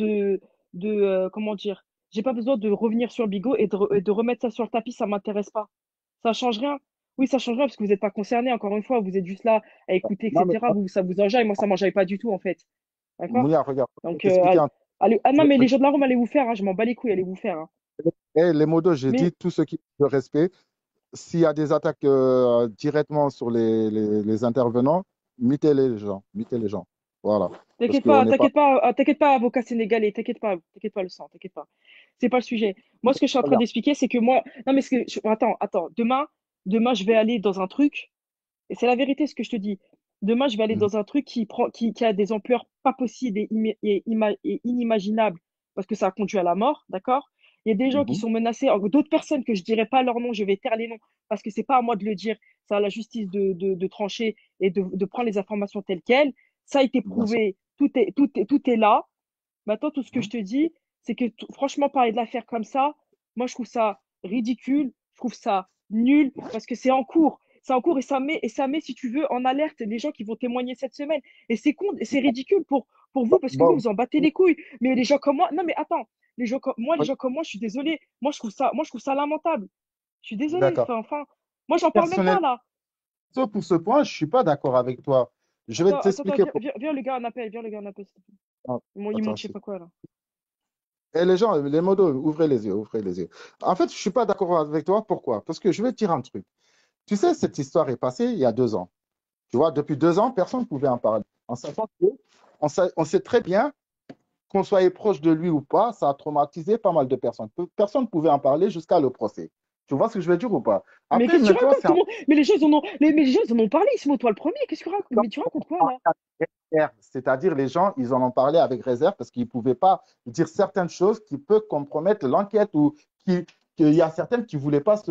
S2: comment dire, j'ai pas besoin de revenir sur Bigot et de remettre ça sur le tapis, ça m'intéresse pas. Ça change rien. Oui, ça change rien parce que vous n'êtes pas concerné, encore une fois, vous êtes juste là à écouter,
S1: Non, mais
S2: etc. Ça vous enjaille, moi, ça m'enjaille pas du tout, en fait. D'accord?
S1: Mounia, regarde, je vais
S2: Donc,
S1: t'expliquer un
S2: ah non, mais les
S1: truc.
S2: gens de la Rome, allez vous faire, hein, je m'en bats les couilles, allez vous faire, hein.
S1: Les modos, j'ai dit
S2: Mais
S1: tout ce qui est de respect. S'il y a des attaques directement sur les intervenants, mettez les gens. Mettez les gens. Voilà. Parce qu'on n'est pas.
S2: t'inquiète pas, avocat sénégalais, t'inquiète pas, le sang, t'inquiète pas. C'est pas le sujet. Moi, ce que je suis en train
S1: Regarde.
S2: d'expliquer, c'est que moi, non, mais attends, demain, je vais aller dans un truc. Et c'est la vérité ce que je te dis. Demain, je vais aller
S1: Mhm,
S2: dans un truc qui a des ampleurs pas possibles et inimaginables parce que ça a conduit à la mort, d'accord? Il y a des gens qui
S1: mhm,
S2: sont menacés, d'autres personnes que je dirai pas leur nom, je vais taire les noms parce que c'est pas à moi de le dire, c'est à la justice de trancher et de prendre les informations telles quelles. Ça a été
S1: bien sûr.
S2: prouvé, tout est là. Maintenant, tout ce que
S1: Mhm.
S2: je te dis, c'est que franchement, parler de l'affaire comme ça, moi, je trouve ça ridicule, je trouve ça nul, parce que c'est en cours. C'est en cours et ça met, si tu veux, en alerte les gens qui vont témoigner cette semaine. Et c'est con, et c'est ridicule pour vous, parce que vous,
S1: Bon,
S2: vous en battez les couilles. Mais les gens comme moi, non, mais attends, les gens comme moi, je suis désolée. Moi, je trouve ça lamentable. Je suis désolée.
S1: d'accord.
S2: Moi, j'en parle même pas
S1: Personnellement,
S2: là.
S1: pour ce point, je ne suis pas d'accord avec toi. Je vais
S2: Attends,
S1: t'expliquer pourquoi.
S2: viens, le gars en appel, viens, le gars en appel. S'il te plaît. Il
S1: Attends,
S2: monte, je sais pas quoi là.
S1: et les gens, les modos, ouvrez les yeux, ouvrez les yeux. En fait, je ne suis pas d'accord avec toi. Pourquoi? Parce que je vais te dire un truc. Tu sais, cette histoire est passée il y a 2 ans. Tu vois, depuis 2 ans, personne ne pouvait en parler. En sachant que on sait très bien qu'on soit proche de lui ou pas, ça a traumatisé pas mal de personnes. Personne ne pouvait en parler jusqu'à le procès. Tu vois ce que je veux dire ou pas?
S2: Mais
S1: Après,
S2: qu'est-ce que tu
S1: maintenant,
S2: racontes?
S1: c'est un
S2: Mais les gens, mais les gens, ils en ont parlé, Ismo, toi le premier. Qu'est-ce que tu racontes? Mais tu racontes quoi, là?
S1: réserve. C'est-à-dire, les gens, ils en ont parlé avec réserve parce qu'ils ne pouvaient pas dire certaines choses qui peuvent compromettre l'enquête ou qui, qu'il y a certaines qui voulaient pas se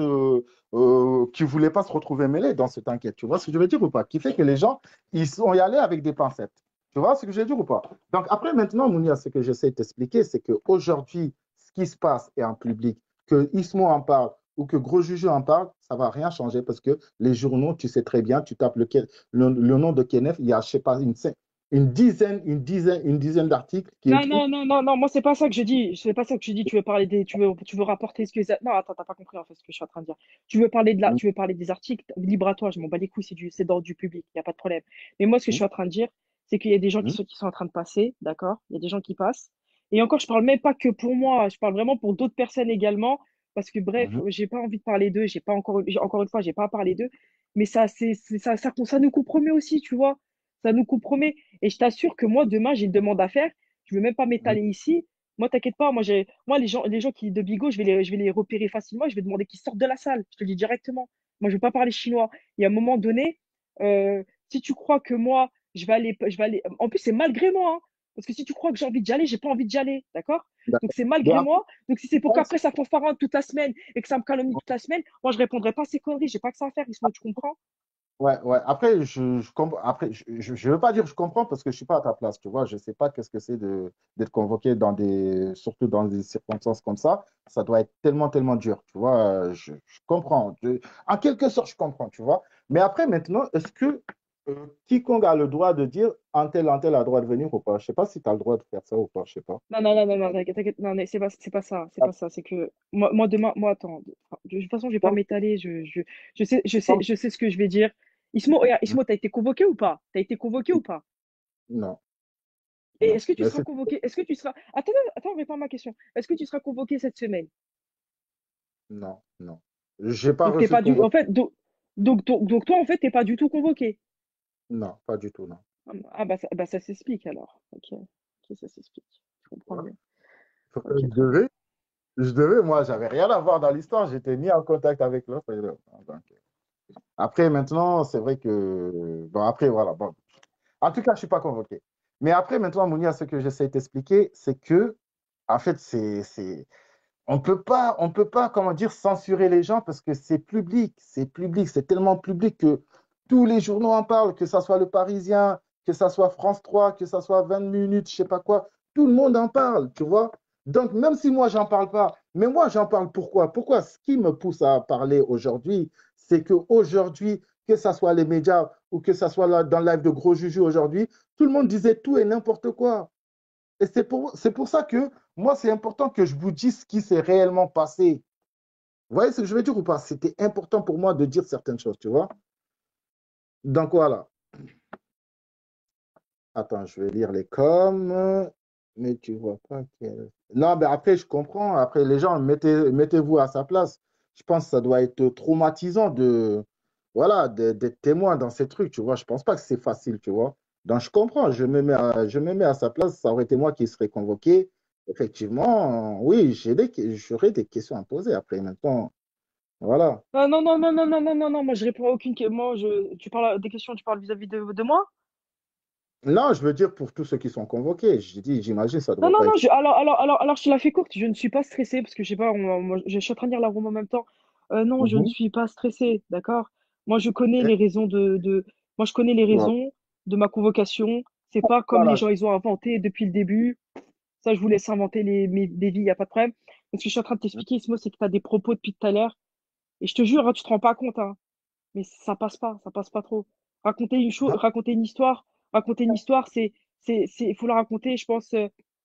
S1: retrouver mêlées dans cette enquête. Tu vois ce que je veux dire ou pas? Qui fait que les gens, ils sont y allés avec des pincettes. Tu vois ce que je veux dire ou pas? Donc, après, maintenant, Mounia, ce que j'essaie de t'expliquer, c'est qu'aujourd'hui, ce qui se passe est en public, que Ismo en parle ou que Gros Juju en parle, ça ne va rien changer parce que les journaux, tu sais très bien, tu tapes le nom de Kenneth, il y a, je sais pas, une dizaine d'articles qui
S2: Non,
S1: écrivent.
S2: non, non, non, non, moi, c'est pas ça que je dis. C'est pas ça que je dis. Tu veux parler des, tu veux rapporter ce que ça. Non, attends, t'as pas compris, en fait, ce que je suis en train de dire. Tu veux parler des articles, libre à toi, je m'en bats les couilles, c'est d'ordre du public, il n'y a pas de problème. Mais moi, ce que je suis en train de dire, c'est qu'il y a des gens qui sont en train de passer, d'accord? Il y a des gens qui passent. Et encore, je parle même pas que pour moi, je parle vraiment pour d'autres personnes également, parce que bref, j'ai pas envie de parler d'eux, j'ai pas encore, encore une fois, j'ai pas à parler d'eux. Mais ça, ça nous compromet aussi, tu vois. Ça nous compromet. Et je t'assure que moi, demain, j'ai une demande à faire. Je veux même pas m'étaler ici. Moi, t'inquiète pas, moi les gens qui de Bigo, je vais les repérer facilement. Je vais demander qu'ils sortent de la salle. Je te le dis directement. Moi, je veux pas parler chinois. Et à un moment donné, si tu crois que moi, je vais aller. En plus, c'est malgré moi, hein. Parce que si tu crois que j'ai envie d'y aller, j'ai pas envie d'y aller, d'accord? Donc
S1: D'accord.
S2: c'est
S1: Donc,
S2: malgré
S1: après,
S2: moi. Donc si c'est pour qu'après ça fanfaronne toute la semaine et que ça me calomnie toute la semaine, moi je répondrai pas à ces conneries. J'ai pas que ça à faire, Ismo, tu comprends?
S1: ouais, ouais. Après, après, je veux pas dire je comprends parce que je suis pas à ta place, tu vois. Je sais pas qu'est-ce que c'est d'être convoqué surtout dans des circonstances comme ça. Ça doit être tellement, tellement dur, tu vois. Je comprends. En quelque sorte, je comprends, tu vois. Mais après, maintenant, est-ce que quiconque a le droit de dire un tel a le droit de venir ou pas? Je sais pas si tu as le droit de faire ça ou pas, je sais pas.
S2: Non, non, non, non, non, t'inquiète, t'inquiète. Non, mais c'est pas ça, c'est pas ça. C'est que moi demain, moi, attends. De toute façon, je vais pas m'étaler. Je sais ce que je vais dire. Ismo, regarde, Ismo, t'as été convoqué ou pas? T'as été convoqué ou pas?
S1: Non,
S2: Et
S1: non.
S2: est-ce que tu
S1: Mais
S2: seras convoqué? Est-ce que tu seras. Attends, attends, réponds à ma question. Est-ce que tu seras convoqué cette semaine?
S1: non, non. J'ai pas
S2: Donc, t'es
S1: reçu de
S2: pas du. En
S1: convocation.
S2: fait, donc toi, en fait, t'es pas du tout convoqué.
S1: Non, pas du tout, non.
S2: Ah, bah, ça s'explique alors. Ok. Ok, ça s'explique. Je comprends
S1: Ouais.
S2: mieux.
S1: Je
S2: Ok, très bien.
S1: devais, moi, j'avais rien à voir dans l'histoire. J'étais ni en contact avec l'autre. Donc, après, maintenant, c'est vrai que. Bon, après, voilà. Bon. En tout cas, je ne suis pas convoqué. Mais après, maintenant, Mounia, ce que j'essaie d'expliquer, c'est que, en fait, on peut pas, comment dire, censurer les gens parce que c'est public, c'est tellement public que tous les journaux en parlent, que ça soit Le Parisien, que ça soit France 3, que ça soit 20 minutes, je sais pas quoi, tout le monde en parle, tu vois. Donc, même si moi, j'en parle pas, mais moi, j'en parle pourquoi? Pourquoi? Ce qui me pousse à parler aujourd'hui, c'est qu'aujourd'hui, que ça soit les médias ou que ça soit dans le live de Gros Juju aujourd'hui, tout le monde disait tout et n'importe quoi. Et c'est pour ça que moi, c'est important que je vous dise ce qui s'est réellement passé. Vous voyez ce que je veux dire ou pas? C'était important pour moi de dire certaines choses, tu vois? Donc voilà. Attends, je vais lire les coms. Mais tu vois pas quel. Non, mais après, je comprends. Après, les gens, mettez-vous à sa place. Je pense que ça doit être traumatisant voilà, d'être témoin dans ces trucs, tu vois. Je pense pas que c'est facile, tu vois. Donc, je comprends. Je me mets à sa place. Ça aurait été moi qui serais convoqué. Effectivement, oui, j'aurais des questions à poser après. Maintenant, voilà.
S2: Ah, non, non, non, non, non, non, non, non, moi je réponds à aucune question. Tu parles des questions, tu parles vis-à-vis de moi?
S1: Non, je veux dire pour tous ceux qui sont convoqués. Je dis, j'imagine, ça ne
S2: Non,
S1: doit
S2: non,
S1: pas
S2: non,
S1: être.
S2: alors je te la fais courte. Je ne suis pas stressée parce que je sais pas, je suis en train de lire la room en même temps. Non, je ne
S1: Mhm.
S2: suis pas stressée, d'accord? Moi, je connais
S1: Ok.
S2: les raisons moi, je connais les
S1: Voilà.
S2: raisons de ma convocation. C'est pas comme les
S1: Voilà.
S2: gens, ils ont inventé depuis le début. Ça, je vous laisse inventer des vies, il n'y a pas de problème. Mais ce que je suis en train de t'expliquer, Ismo, c'est que tu as des propos depuis tout à l'heure. Et je te jure, hein, tu te rends pas compte, hein. Mais ça passe pas trop. Raconter une histoire, il faut la raconter, je pense,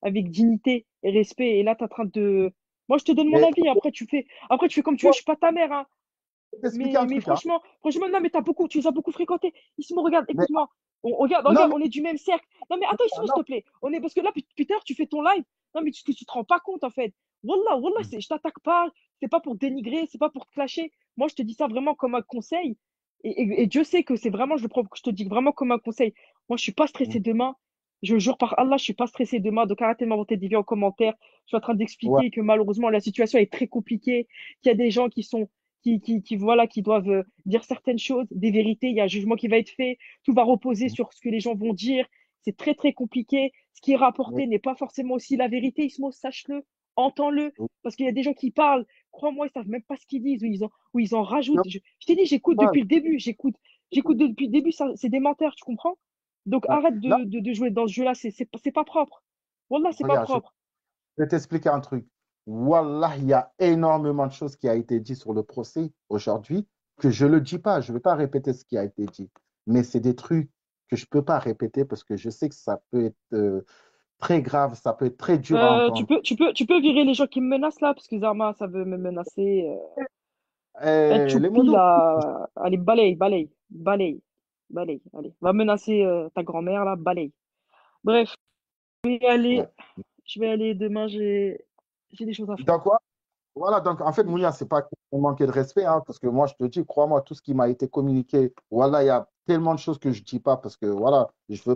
S2: avec dignité et respect. Et là, tu es en train de, moi, je te donne mon
S1: Mais
S2: avis. Après, tu fais comme tu veux. Je
S1: moi,
S2: suis pas ta mère, hein.
S1: je vais t'expliquer un
S2: Mais
S1: truc, hein.
S2: franchement, non, mais tu les as beaucoup fréquentés. Ismo, regarde,
S1: Mais,
S2: écoute-moi.
S1: non,
S2: Regarde, on est du même cercle. Non, mais attends, Ismo, s'il
S1: non.
S2: te plaît. Parce que là, plus tard, tu fais ton live. Non, mais tu te rends pas compte, en fait. Wallah, je t'attaque pas. C'est pas pour te dénigrer, c'est pas pour te clasher. Moi, je te dis ça vraiment comme un conseil. Et Dieu sait que c'est vraiment, je te dis vraiment comme un conseil. Moi, je suis pas stressé demain. Je jure par Allah, je suis pas stressée demain, donc arrêtez de m'inventer des vies en commentaire. Je suis en train
S1: Ouais,
S2: d'expliquer que malheureusement la situation est très compliquée, qu'il y a des gens qui sont voilà qui doivent dire certaines choses, des vérités, il y a un jugement qui va être fait, tout va reposer sur ce que les gens vont dire. C'est très très compliqué. Ce qui est
S1: ouais,
S2: rapporté n'est pas forcément aussi la vérité, Ismo, sache-le, entends-le, parce qu'il y a des gens qui parlent, crois-moi, ils savent même pas ce qu'ils disent, ou ils en rajoutent. Je t'ai dit, j'écoute
S1: ouais.
S2: depuis le début, j'écoute depuis le début, ça, c'est des menteurs, tu comprends? Donc
S1: Ouais.
S2: arrête
S1: Là,
S2: de jouer dans ce jeu-là, c'est pas propre. Wallah, c'est pas
S1: regarde,
S2: propre.
S1: je vais t'expliquer un truc. Wallah, il y a énormément de choses qui a été dit sur le procès aujourd'hui que je ne le dis pas. Je ne vais pas répéter ce qui a été dit. Mais c'est des trucs que je ne peux pas répéter parce que je sais que ça peut être très grave, ça peut être très dur à entendre.
S2: Tu peux virer les gens qui me menacent là, parce que Zarma, ça veut me menacer.
S1: Les
S2: Choupi
S1: monos,
S2: là, allez, balaye. Allez, va menacer ta grand-mère là, balaye. Bref, je vais aller,
S1: ouais.
S2: je vais aller demain, j'ai des choses à faire.
S1: Donc, voilà, donc en fait, Mounia, c'est pas pour manquer de respect, hein, parce que moi, je te dis, crois-moi, tout ce qui m'a été communiqué, voilà, il y a tellement de choses que je dis pas, parce que voilà, je veux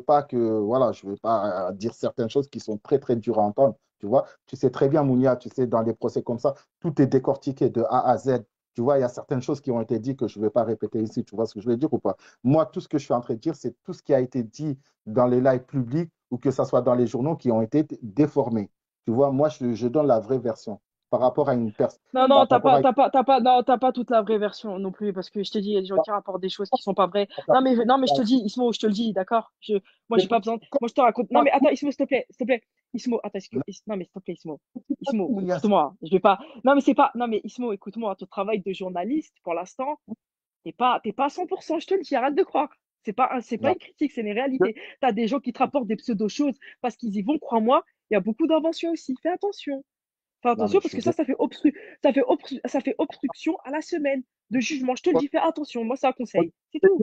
S1: pas dire certaines choses qui sont très, très dures à entendre, tu vois. Tu sais très bien, Mounia, tu sais, dans des procès comme ça, tout est décortiqué de A à Z. Tu vois, il y a certaines choses qui ont été dites que je ne vais pas répéter ici, tu vois ce que je veux dire ou pas? Moi, tout ce que je suis en train de dire, c'est tout ce qui a été dit dans les lives publics ou que ce soit dans les journaux qui ont été déformés. Tu vois, moi, je donne la vraie version par rapport à une personne.
S2: Non,
S1: Par
S2: non,
S1: rapport à
S2: non, t'as pas toute la vraie version non plus, parce que je te dis, il y a des gens qui rapportent des choses qui sont pas vraies. Non, mais je te le dis, Ismo, je te le dis, d'accord? Moi, j'ai pas besoin. Moi, je te raconte. Non, mais attends, Ismo, s'il te plaît. Ismo, attends, non, mais s'il te plaît, Ismo. Ismo, écoute-moi. Je vais pas. Non, mais c'est pas. Non, mais Ismo, écoute-moi. Ton travail de journaliste, pour l'instant, t'es pas à 100%, je te le dis, arrête de croire. C'est pas
S1: non,
S2: une critique, c'est une réalité. T'as des gens qui te rapportent des pseudo-choses parce qu'ils y vont, crois-moi. Il y a beaucoup d'inventions aussi. Fais attention. Fais
S1: non, mais
S2: attention
S1: je
S2: parce
S1: suis
S2: que
S1: bien.
S2: ça fait obstruction à la semaine de jugement. Je te le dis, fais attention. Moi, c'est un conseil. C'est tout.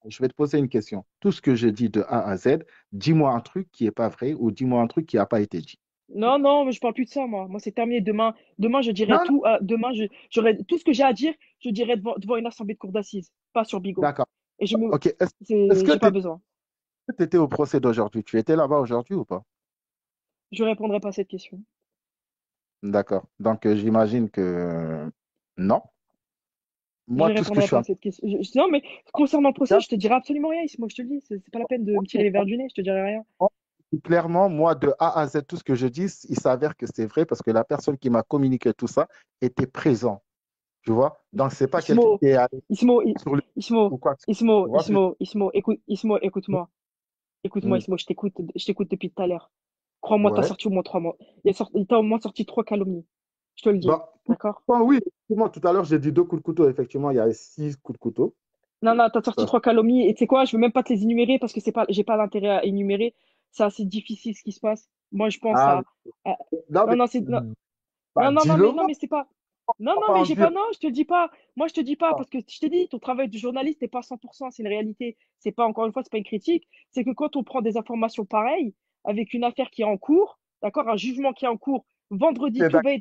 S1: Je vais te poser une question. Tout ce que j'ai dit de A à Z, dis-moi un truc qui n'est pas vrai ou dis-moi un truc qui n'a pas été dit.
S2: Non, non, mais je parle plus de ça, moi. Moi, c'est terminé. Demain, je dirai
S1: Non, non,
S2: tout. Demain, j'aurai tout ce que j'ai à dire, je dirai devant une assemblée de cour d'assises, pas sur Bigot.
S1: d'accord.
S2: Et
S1: Ok. Est-ce que
S2: j'ai pas besoin.
S1: tu étais au procès d'aujourd'hui? Tu étais là-bas aujourd'hui ou pas?
S2: Je répondrai pas à cette question.
S1: D'accord. Donc, j'imagine que non.
S2: Je
S1: Moi, tout ce que je
S2: répondrai
S1: suis
S2: pas
S1: en
S2: à cette question. Non, mais concernant le procès,
S1: train
S2: je te dirai absolument rien. Moi, je te le dis. C'est pas la peine de me tirer les verres du nez. Je te dirai rien.
S1: de clairement, moi, de A à Z, tout ce que je dis, il s'avère que c'est vrai parce que la personne qui m'a communiqué tout ça était présent. Tu vois? Donc, c'est pas quelqu'un
S2: Ismo,
S1: qui est allé
S2: Ismo,
S1: sur le
S2: Ismo,
S1: ou quoi que ce soit. Tu vois ce que
S2: Écoute-moi.
S1: je-
S2: Écoute-moi,
S1: Hmm.
S2: Ismo, je t'écoute depuis tout à l'heure. Crois-moi, t'as
S1: Ouais.
S2: sorti au moins 3 mois. Il t'a au moins sorti 3 calomnies. Je te le dis.
S1: Bah,
S2: D'accord?
S1: oui, effectivement, tout à l'heure, j'ai dit 2 coups de couteau. Effectivement, il y a 6 coups de couteau.
S2: Non, non, t'as sorti
S1: Ça,
S2: 3 calomnies. Et tu sais quoi? Je veux même pas te les énumérer parce que j'ai pas l'intérêt à énumérer. C'est assez difficile ce qui se passe. Moi, je pense
S1: ah,
S2: à-
S1: non,
S2: Non,
S1: mais
S2: non,
S1: bah,
S2: non,
S1: dis-le-moi,
S2: mais c'est pas. Non,
S1: on va
S2: non,
S1: pas
S2: mais
S1: en
S2: j'ai pas.
S1: dire.
S2: Non, je te le dis pas. Moi, je te dis pas parce que je t'ai dit, ton travail de journaliste n'est pas 100%. C'est une réalité. C'est pas, encore une fois, c'est pas une critique. C'est que quand on prend des informations pareilles, avec une affaire qui est en cours, d'accord, un jugement qui est en cours, vendredi,
S1: Ok, d'accord.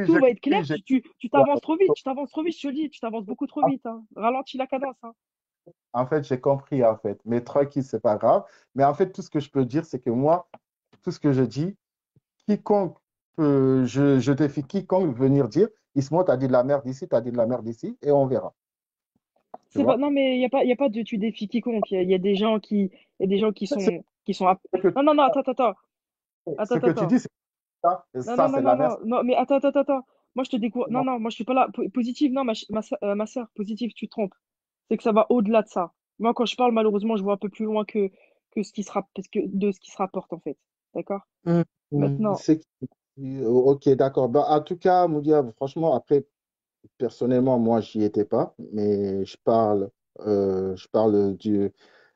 S2: tout
S1: J'ai
S2: va être clair.
S1: compris, j'ai
S2: Tu t'avances trop vite. Tu t'avances trop vite, je te le dis. Tu t'avances beaucoup trop vite. Hein. Ralentis la cadence. Hein.
S1: En fait, j'ai compris, en fait. Mais tranquille, c'est pas grave. Mais en fait, tout ce que je peux dire, c'est que moi, tout ce que je dis, quiconque, je défie quiconque venir dire, Ismo, t'as dit de la merde ici, t'as dit de la merde ici, et on verra. Tu
S2: C'est pas,
S1: vois?
S2: non, mais il y a pas de tu défies quiconque. Il y a des gens il y a des gens
S1: C'est
S2: qui sont.
S1: ce que,
S2: Non, non, non,
S1: ce que tu
S2: attends.
S1: dis, c'est ça,
S2: Non,
S1: ça, c'est de la merde.
S2: non, mais attends. Moi, je te découvre. Non, non, moi, je suis pas là. Positive, non, ma soeur, positive, tu te trompes. C'est que ça va au-delà de ça. Moi, quand je parle, malheureusement, je vois un peu plus loin que ce qui sera, parce que de ce qui se rapporte, en fait. D'accord?
S1: Hum,
S2: Maintenant,
S1: Ok, d'accord. Bah, en tout cas, Moudia, franchement, après, personnellement, moi, j'y étais pas, mais je parle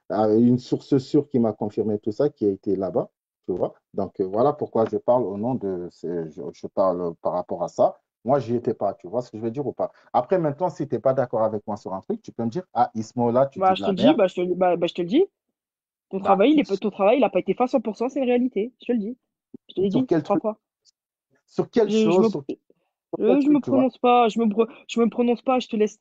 S1: à une source sûre qui m'a confirmé tout ça, qui a été là-bas, tu vois. Donc, voilà pourquoi je parle au nom je parle par rapport à ça. Moi, j'y étais pas, tu vois ce que je veux dire ou pas. Après, maintenant, si tu n'es pas d'accord avec moi sur un truc, tu peux me dire, ah, Ismo, là, tu dis
S2: bah,
S1: de
S2: je te
S1: la
S2: le dis,
S1: merde.
S2: je te le dis.
S1: Bah,
S2: Ton travail, il a pas été fait à 100%, c'est une réalité. Je te le dis. Je te l'ai
S1: sur
S2: dit.
S1: quel
S2: Crois
S1: truc?
S2: pas.
S1: Sur quelle
S2: Je
S1: chose?
S2: me,
S1: Sur quel
S2: je me
S1: truc, tu vois?
S2: prononce pas, je me prononce pas, je te laisse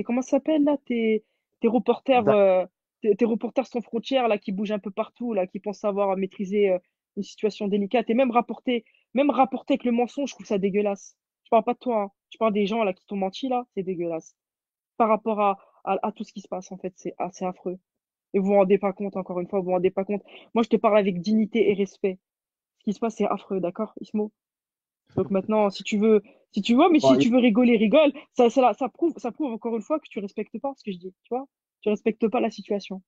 S2: comment ça s'appelle là, tes reporters,
S1: D'accord.
S2: tes reporters sans frontières, là, qui bougent un peu partout, là, qui pensent savoir maîtriser une situation délicate et même rapporter avec le mensonge, je trouve ça dégueulasse. Je parle pas de toi, hein. Je parle des gens, là, qui t'ont menti, là, c'est dégueulasse. Par rapport à tout ce qui se passe, en fait, c'est affreux. Et vous vous rendez pas compte, encore une fois, vous vous rendez pas compte. Moi, je te parle avec dignité et respect. Ce qui se passe, c'est affreux, d'accord, Ismo? Donc maintenant, si tu vois, mais
S1: Bon,
S2: si tu veux rigoler, rigole. Ça prouve encore une fois que tu respectes pas ce que je dis, tu vois? Tu respectes pas la situation.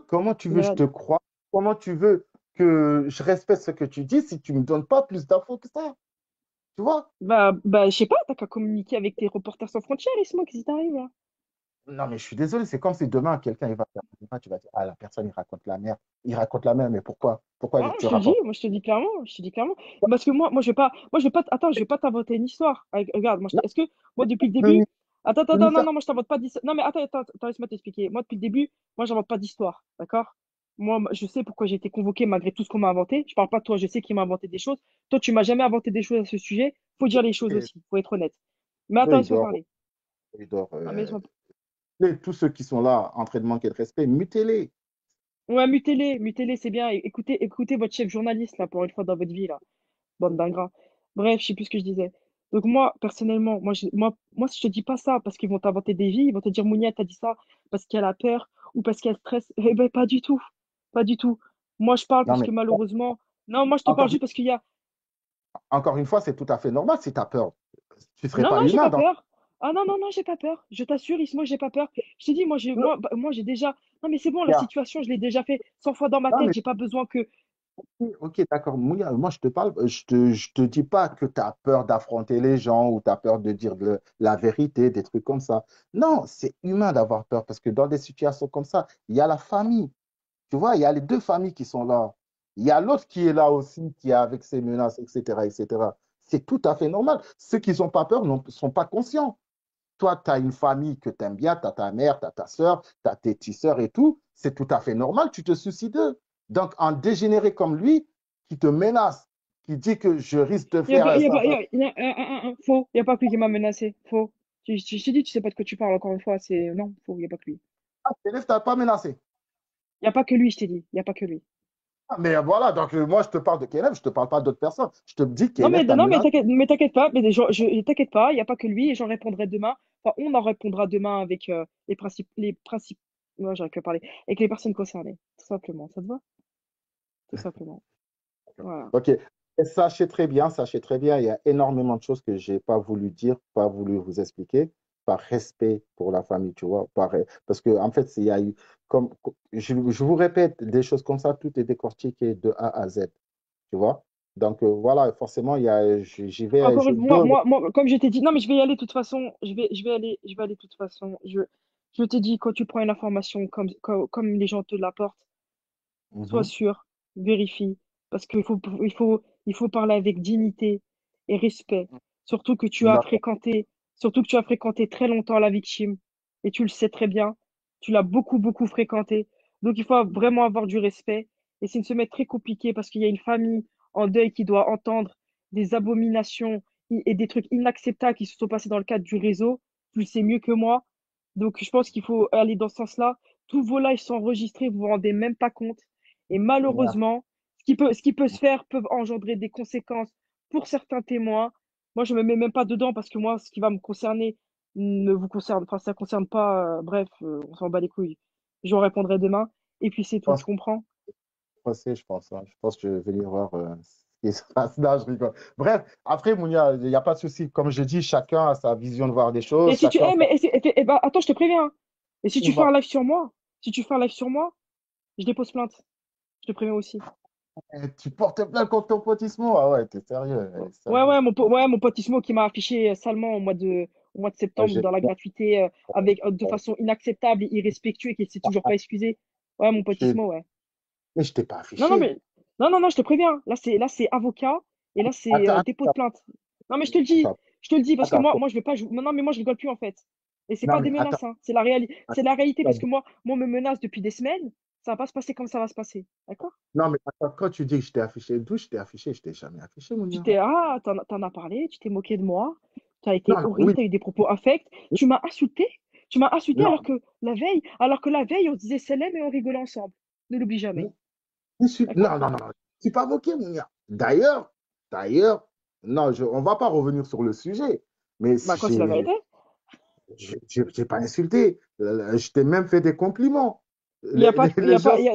S1: comment tu veux que je
S2: Là,
S1: te croie? Comment tu veux que je respecte ce que tu dis si tu me donnes pas plus d'infos que ça? Tu vois?
S2: je sais pas, t'as qu'à communiquer avec tes reporters sans frontières, Ismo, qu'est-ce qui t'arrive, là?
S1: Non, mais je suis désolé, c'est comme si demain, quelqu'un il va faire un débat, tu vas dire, ah, la personne, il raconte la merde. Il raconte la merde, mais pourquoi? Pourquoi
S2: Ah,
S1: tu
S2: je te le dis,
S1: racontes?
S2: moi, je te dis clairement. Parce que attends, je vais pas t'inventer une histoire. Regarde,
S1: Non,
S2: est-ce que, moi, depuis le
S1: une
S2: début, attends, non,
S1: histoire.
S2: non, moi, je t'invente pas d'histoire. Non, mais attends, laisse-moi t'expliquer. Moi, depuis le début, moi, j'invente pas d'histoire, d'accord? Moi, je sais pourquoi j'ai été convoqué malgré tout ce qu'on m'a inventé. Je parle pas de toi, je sais qui m'a inventé des choses. Toi, tu m'as jamais inventé des choses à ce sujet. Faut dire les choses
S1: Et
S2: aussi, faut être honnête. Mais attends,
S1: eux, ils
S2: laisse-moi
S1: doivent,
S2: parler.
S1: ils doivent,
S2: Non, mais laisse-moi.
S1: tous ceux qui sont là en train de manquer de respect, mutez-les.
S2: Ouais, mutez-les, c'est bien. Écoutez votre chef journaliste, là, pour une fois dans votre vie, là. Bande d'ingrats. Bref, je sais plus ce que je disais. Donc moi, personnellement, moi, si je te dis pas ça parce qu'ils vont t'inventer des vies, ils vont te dire Mounia, t'as dit ça parce qu'elle a peur ou parce qu'elle stresse. Eh ben, pas du tout. Pas du tout. Moi, je parle
S1: Non,
S2: parce
S1: mais
S2: que malheureusement. Non, moi, je te parle
S1: encore,
S2: juste parce qu'il y a.
S1: encore une fois, c'est tout à fait normal si tu as peur. Tu ne serais
S2: Non,
S1: pas
S2: non, j'ai
S1: humain.
S2: pas peur. Ah non, non, non, j'ai pas peur. Je t'assure, Ismo, j'ai pas peur. Je te dis, moi, j'ai déjà. Non, mais c'est bon, la
S1: Regarde.
S2: situation, je l'ai déjà fait 100 fois dans ma
S1: Non,
S2: tête.
S1: mais
S2: J'ai pas besoin que.
S1: ok, d'accord. Mounia, moi, je te parle, je te dis pas que tu as peur d'affronter les gens ou tu as peur de dire la vérité, des trucs comme ça. Non, c'est humain d'avoir peur parce que dans des situations comme ça, il y a la famille. Tu vois, il y a les deux familles qui sont là. Il y a l'autre qui est là aussi, qui est avec ses menaces, etc., etc. C'est tout à fait normal. Ceux qui n'ont pas peur ne sont pas conscients. Toi, tu as une famille que tu aimes bien, tu as ta mère, tu as ta soeur, tu as tes petites sœurs et tout. C'est tout à fait normal, tu te soucies d'eux. Donc, un dégénéré comme lui, qui te menace, qui dit que je risque de
S2: Il y a
S1: faire
S2: pas, il y a
S1: ça,
S2: pas, il y
S1: ça,
S2: a, il y a- faux. Il y a pas que lui qui m'a menacé. Faux. Je t'ai dit, tu sais pas de quoi tu parles encore une fois. Non, faux. Il y a pas que lui.
S1: Kenneth t'a pas menacé.
S2: Il y a pas que lui, je t'ai dit. Il y a pas que lui.
S1: Ah, mais voilà, donc moi, je te parle de Kenneth, je ne te parle pas d'autres personnes. Je te dis que
S2: Non,
S1: Kenneth t'a menacé.
S2: t'inquiète pas. T'inquiète pas. Il y a pas que lui et j'en répondrai demain. Enfin, on en répondra demain avec les principes. Moi, j'arrive plus à parler. Avec les personnes concernées. Tout simplement. Ça te va? Tout simplement. Voilà.
S1: Ok. Et sachez très bien, il y a énormément de choses que j'ai pas voulu dire, pas voulu vous expliquer, par respect pour la famille, tu vois. Parce que, en fait, il y a eu, comme, je vous répète, des choses comme ça, tout est décortiqué de A à Z, tu vois. Donc, voilà, forcément, j'y vais,
S2: Encore une fois, comme je t'ai dit, non, mais je vais y aller de toute façon. Je vais aller de toute façon. Je t'ai dit, quand tu prends une information comme les gens te l'apportent, sois
S1: Mhm.
S2: sûr, vérifie, parce qu'il faut parler avec dignité et respect. Surtout que tu as
S1: D'accord.
S2: fréquenté, surtout que tu as fréquenté très longtemps la victime, et tu le sais très bien. Tu l'as beaucoup, beaucoup fréquenté. Donc, il faut vraiment avoir du respect. Et c'est une semaine très compliquée parce qu'il y a une famille en deuil qui doit entendre des abominations et des trucs inacceptables qui se sont passés dans le cadre du réseau. Tu le sais mieux que moi. Donc, je pense qu'il faut aller dans ce sens-là. Tous vos lives sont enregistrés, vous vous rendez même pas compte. Et
S1: Merci.
S2: malheureusement, ce qui peut se faire peut engendrer des conséquences pour certains témoins. Moi, je me mets même pas dedans parce que moi, ce qui va me concerner ne vous concerne, enfin, ça concerne pas. Bref, on s'en bat les couilles. J'en répondrai demain. Et puis c'est
S1: Je
S2: tout,
S1: pense
S2: tu comprends?
S1: passer, je pense, hein. Je pense que je vais venir voir ce qui se passe. Non, je rigole. Bref, après, Mounia, il n'y a pas de souci. Comme je dis, chacun a sa vision de voir des
S2: Et
S1: choses.
S2: si tu,
S1: Chacun
S2: mais bah, attends, je te préviens, hein. Et si tu fais un
S1: va.
S2: live sur moi, je dépose plainte. Je te préviens aussi.
S1: Tu portes plainte contre ton potismo? Ah ouais, t'es sérieux.
S2: Ouais,
S1: Sérieux.
S2: ouais, mon pote Ismo qui m'a affiché salement au mois de
S1: Ah,
S2: septembre dans la gratuité de façon inacceptable et irrespectueuse et qui s'est toujours pas excusé. Ouais, mon pote
S1: je-
S2: Ismo, ouais.
S1: Mais je t'ai pas
S2: Non, non,
S1: affiché.
S2: mais non, non, non, je te préviens. Là, c'est avocat et là, c'est
S1: Attends,
S2: dépôt de
S1: attends,
S2: plainte. Non, mais je te le dis parce que
S1: attends,
S2: moi, je vais pas jouer. Non, mais moi, je rigole plus en fait. Et c'est
S1: non,
S2: pas
S1: mais
S2: des
S1: attends,
S2: menaces, hein. C'est la réalité parce
S1: attends.
S2: que moi, on me menace depuis des semaines. Ça va pas se passer comme ça va se passer. D'accord?
S1: Non, mais attends, quand tu dis que je t'ai affiché, d'où je t'ai affiché? Je t'ai jamais affiché, Mounia.
S2: T'en as parlé, tu t'es moqué de moi, tu as été
S1: Non, non,
S2: horrible,
S1: oui.
S2: tu as eu des propos infects, tu m'as insulté, Tu m'as insulté
S1: Non,
S2: alors que la veille, on se disait salam et on rigolait ensemble. Ne l'oublie jamais.
S1: non,
S2: D'accord?
S1: non, non, non, non. Je suis pas moqué, mon gars. D'ailleurs, non, on va pas revenir sur le sujet, mais
S2: Bah, quoi, c'est la vérité?
S1: j'ai pas insulté. Je t'ai même fait des compliments.
S2: Il n'y a pas,
S1: Les gens,
S2: il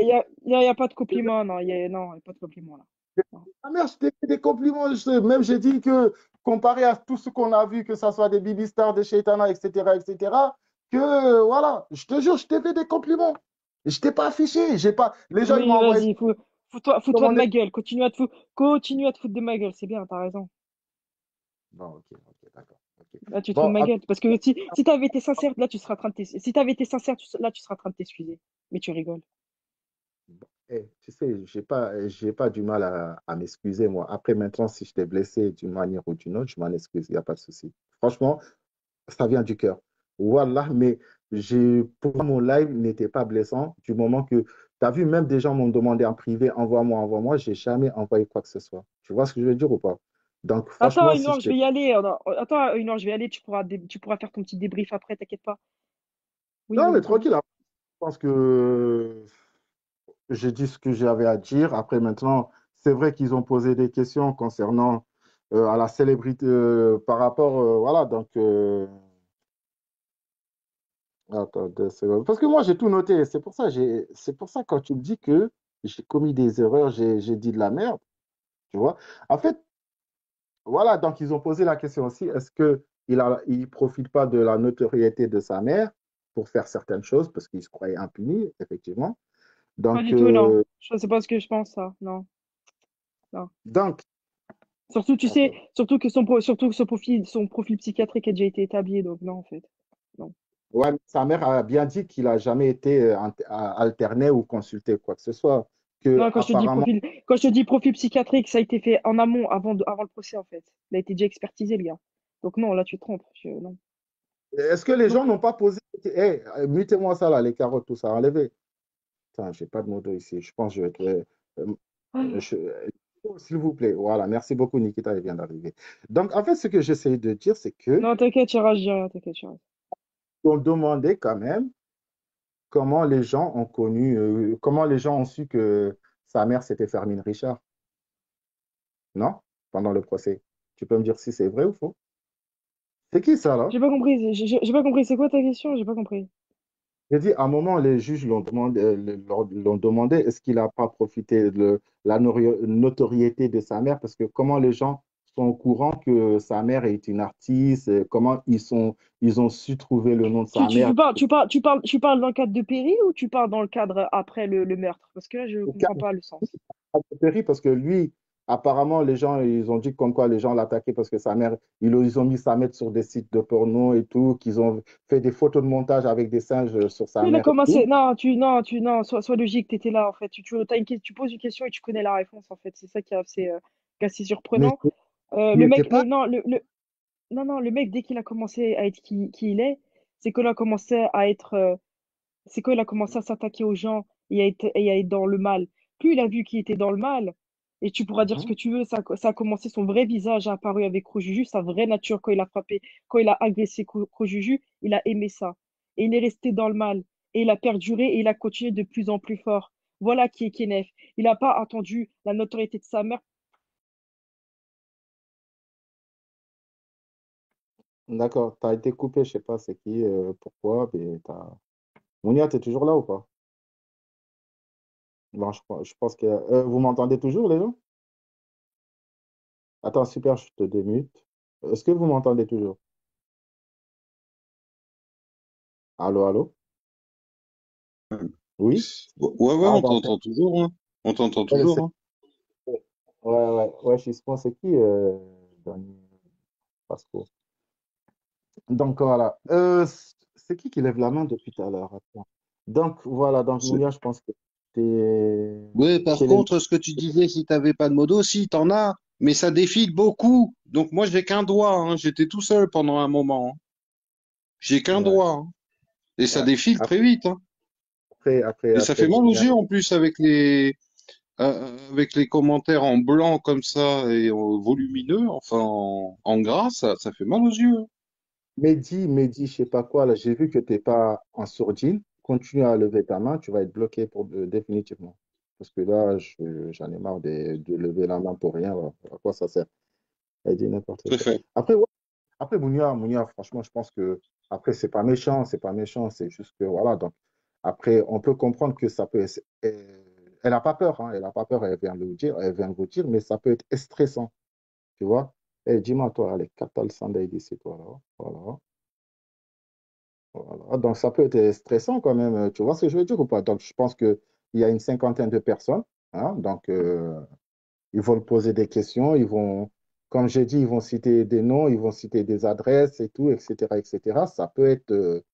S2: y a pas de compliment, non, non, il y a pas de compliment là. Non.
S1: ma mère, je t'ai fait des compliments. Même j'ai dit que comparé à tout ce qu'on a vu, que ce soit des Bibi Stars, des Shaitana, etc., que voilà, je te jure, je t'ai fait des compliments. Je t'ai pas affiché. J'ai pas... Les gens, ils m'ont
S2: Oui,
S1: envoyé
S2: vas-y, fous-toi de
S1: commander.
S2: ma gueule. Continue à te foutre de ma gueule. C'est bien, t'as raison.
S1: Bon, ok, d'accord. Ok.
S2: Là, tu te fous
S1: Bon,
S2: de ma gueule. Parce que si t'avais été sincère, là, tu seras en train de si t'avais été sincère, là, tu seras en train de t'excuser. Mais tu rigoles.
S1: tu sais, j'ai pas du mal à m'excuser, moi. Après, maintenant, si je t'ai blessé d'une manière ou d'une autre, je m'en excuse, il n'y a pas de souci. Franchement, ça vient du cœur. Voilà, mais pour moi, mon live n'était pas blessant du moment que, tu as vu, même des gens m'ont demandé en privé, envoie-moi, envoie-moi, j'ai jamais envoyé quoi que ce soit. Tu vois ce que je veux dire ou pas? Donc,
S2: Attends,
S1: franchement,
S2: une
S1: si
S2: heure,
S1: je
S2: je
S1: t'ai...
S2: vais y aller. Attends, une heure, je vais y aller. Tu pourras faire ton petit débrief après, t'inquiète pas. Oui,
S1: Non, mais
S2: vas-y, dis-moi.
S1: tranquille, hein. Je pense que j'ai dit ce que j'avais à dire. Après, maintenant, c'est vrai qu'ils ont posé des questions concernant à la célébrité par rapport, voilà, donc, attends, 2 secondes. Parce que moi, j'ai tout noté. C'est pour ça, quand tu me dis que j'ai commis des erreurs, j'ai dit de la merde, tu vois. En fait, voilà, donc ils ont posé la question aussi, est-ce que il profite pas de la notoriété de sa mère pour faire certaines choses, parce qu'il se croyait impuni, effectivement.
S2: Pas
S1: Donc,
S2: du tout, non. Je sais pas ce que je pense, ça. Non, non.
S1: donc,
S2: Surtout, tu sais,
S1: attends.
S2: surtout que son profil psychiatrique a déjà été établi, donc non, en fait. Non.
S1: Ouais, mais sa mère a bien dit qu'il a jamais été alterné ou consulté quoi que ce soit. Que
S2: Non,
S1: apparemment,
S2: quand je te dis profil psychiatrique, ça a été fait en amont, avant le procès, en fait. Il a été déjà expertisé, le gars. Donc non, là, tu te trompes. Non.
S1: est-ce que les gens
S2: Donc,
S1: n'ont pas posé, hey, mutez-moi ça là, les carottes, tout ça, enlevez. Putain, j'ai pas de moto ici. Je pense que je vais être, s'il vous plaît. Voilà, merci beaucoup, Nikita, il vient d'arriver. Donc, en fait, ce que j'essaie de dire, c'est que
S2: non, t'inquiète, Chira, je dis rien, t'inquiète, Chira.
S1: on demandait quand même comment les gens ont connu, comment les gens ont su que sa mère, c'était Fermine Richard, non? Pendant le procès. Tu peux me dire si c'est vrai ou faux? C'est qui ça, là?
S2: J'ai pas compris, j'ai pas compris. C'est quoi ta question? J'ai pas compris.
S1: J'ai dit, à un moment, les juges l'ont demandé, est-ce qu'il n'a pas profité de la notoriété de sa mère? Parce que comment les gens sont au courant que sa mère est une artiste? Comment ils ont su trouver le nom de sa mère?
S2: Tu parles dans le cadre de Perry ou tu parles dans le cadre après le meurtre? Parce que là, je comprends pas le sens.
S1: Perry, parce que lui, apparemment, les gens, ils ont dit comme quoi les gens l'attaquaient parce que sa mère, ils ont mis sa mère sur des sites de porno et tout, qu'ils ont fait des photos de montage avec des singes sur sa
S2: Oui, il a
S1: mère et tout.
S2: commencé. Non, sois logique, t'étais là, en fait. Tu poses une question et tu connais la réponse, en fait. C'est ça qui est assez
S1: Mais
S2: surprenant.
S1: il
S2: Le
S1: n'était
S2: mec,
S1: pas.
S2: non, le mec, dès qu'il a commencé à être qui il est, c'est qu'il a commencé à être, c'est quand il a commencé à s'attaquer aux gens et à être dans le mal. Plus il a vu qu'il était dans le mal, et tu pourras dire ce
S1: Mhm.
S2: que tu veux, ça a commencé, son vrai visage a apparu avec Crojuju, sa vraie nature quand il a frappé, quand il a agressé Crojuju, il a aimé ça. Et il est resté dans le mal. Et il a perduré et il a continué de plus en plus fort. Voilà qui est Kenef. Il n'a pas attendu la notoriété de sa mère.
S1: D'accord, tu as été coupé, je sais pas c'est qui, pourquoi, mais Mounia, tu es toujours là ou pas? Bon, je pense que... vous m'entendez toujours, les gens? Attends, super, je te démute. Est-ce que vous m'entendez toujours? Allô, allô? Oui?
S4: Ouais, ouais,
S1: Ah,
S4: on
S1: donc,
S4: t'entend toujours, hein. On t'entend
S1: ouais,
S4: toujours, hein.
S1: je pense c'est qui, dernier Pasco? Donc, voilà. C'est qui lève la main depuis tout à l'heure? Attends. Donc, voilà, donc
S4: C'est-
S1: Mounia, je pense que t'es
S4: Ouais, par
S1: chez les...
S4: contre, ce que tu disais, si t'avais pas de modo, si, t'en as, mais ça défile beaucoup. Donc moi, j'ai qu'un doigt, hein. J'étais tout seul pendant un moment, hein. J'ai qu'un
S1: Ouais,
S4: doigt, hein. Et ça
S1: ouais.
S4: défile très vite, hein. Et ça
S1: Après,
S4: fait mal aux
S1: Mounia.
S4: yeux en plus avec les commentaires en blanc comme ça et en volumineux, enfin en gras, ça fait mal aux yeux, hein.
S1: Mehdi, je sais pas quoi, là, j'ai vu que tu n'es pas en sourdine. Continue à lever ta main, tu vas être bloqué définitivement. Parce que là, j'en ai marre de lever la main pour rien, là. À quoi ça sert? Elle dit n'importe
S4: Tout à
S1: quoi.
S4: fait.
S1: Après, ouais, après Mounia, franchement, je pense que après, c'est pas méchant, c'est juste que voilà. Donc, après, on peut comprendre que ça peut. Elle n'a pas peur, hein, elle n'a pas peur, elle vient de vous dire, mais ça peut être stressant, tu vois. Eh, dis-moi, toi, allez, Katal Sanda ici, toi, là. Voilà. Voilà. Donc, ça peut être stressant quand même, tu vois ce que je veux dire ou pas? Donc, je pense qu'il y a une cinquantaine de personnes, hein, donc, ils vont te poser des questions, comme j'ai dit, ils vont citer des noms, ils vont citer des adresses et tout, etc., etc. Ça peut être,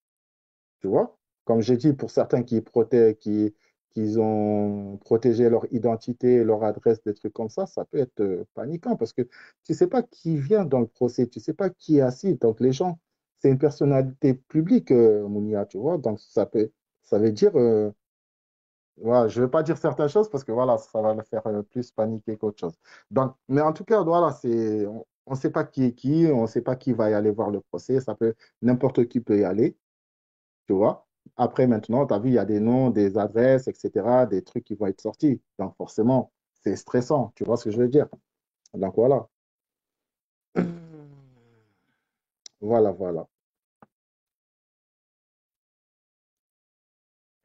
S1: tu vois, comme j'ai dit, pour certains qui ont protégé leur identité, leur adresse, des trucs comme ça peut être paniquant parce que tu ne sais pas qui vient dans le procès, tu ne sais pas qui est assis. Donc, les gens, c'est une personnalité publique, Mounia, tu vois, donc ça veut dire, voilà, je ne vais pas dire certaines choses parce que voilà, ça va le faire plus paniquer qu'autre chose. Donc, mais en tout cas, voilà, on ne sait pas qui est qui, on ne sait pas qui va y aller voir le procès. N'importe qui peut y aller, tu vois. Après, maintenant, tu as vu, il y a des noms, des adresses, etc., des trucs qui vont être sortis. Donc, forcément, c'est stressant, tu vois ce que je veux dire. Donc, voilà. Voilà, voilà.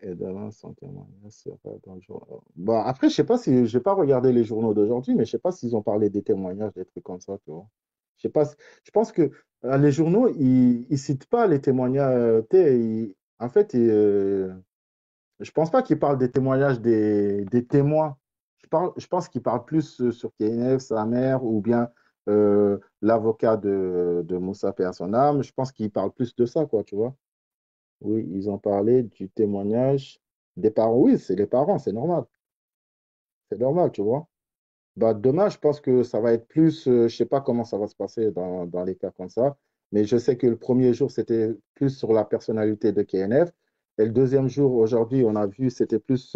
S1: Et demain, son témoignage sera dans le journal. Bon, après, je sais pas si, j'ai pas regardé les journaux d'aujourd'hui, mais je sais pas s'ils ont parlé des témoignages, des trucs comme ça, tu vois. Je sais pas, je pense que les journaux, ils citent pas les témoignages, tu sais, en fait, je pense pas qu'ils parlent des témoignages des témoins. Je pense qu'ils parlent plus sur KNF, sa mère, ou bien l'avocat de Moussa Paix à son âme. Je pense qu'ils parlent plus de ça, quoi, tu vois. Oui, ils ont parlé du témoignage des parents. Oui, c'est les parents, c'est normal. C'est normal, tu vois. Bah, demain, je pense que ça va être plus, je sais pas comment ça va se passer dans les cas comme ça, mais je sais que le premier jour, c'était plus sur la personnalité de KNF. Et le deuxième jour, aujourd'hui, on a vu, c'était plus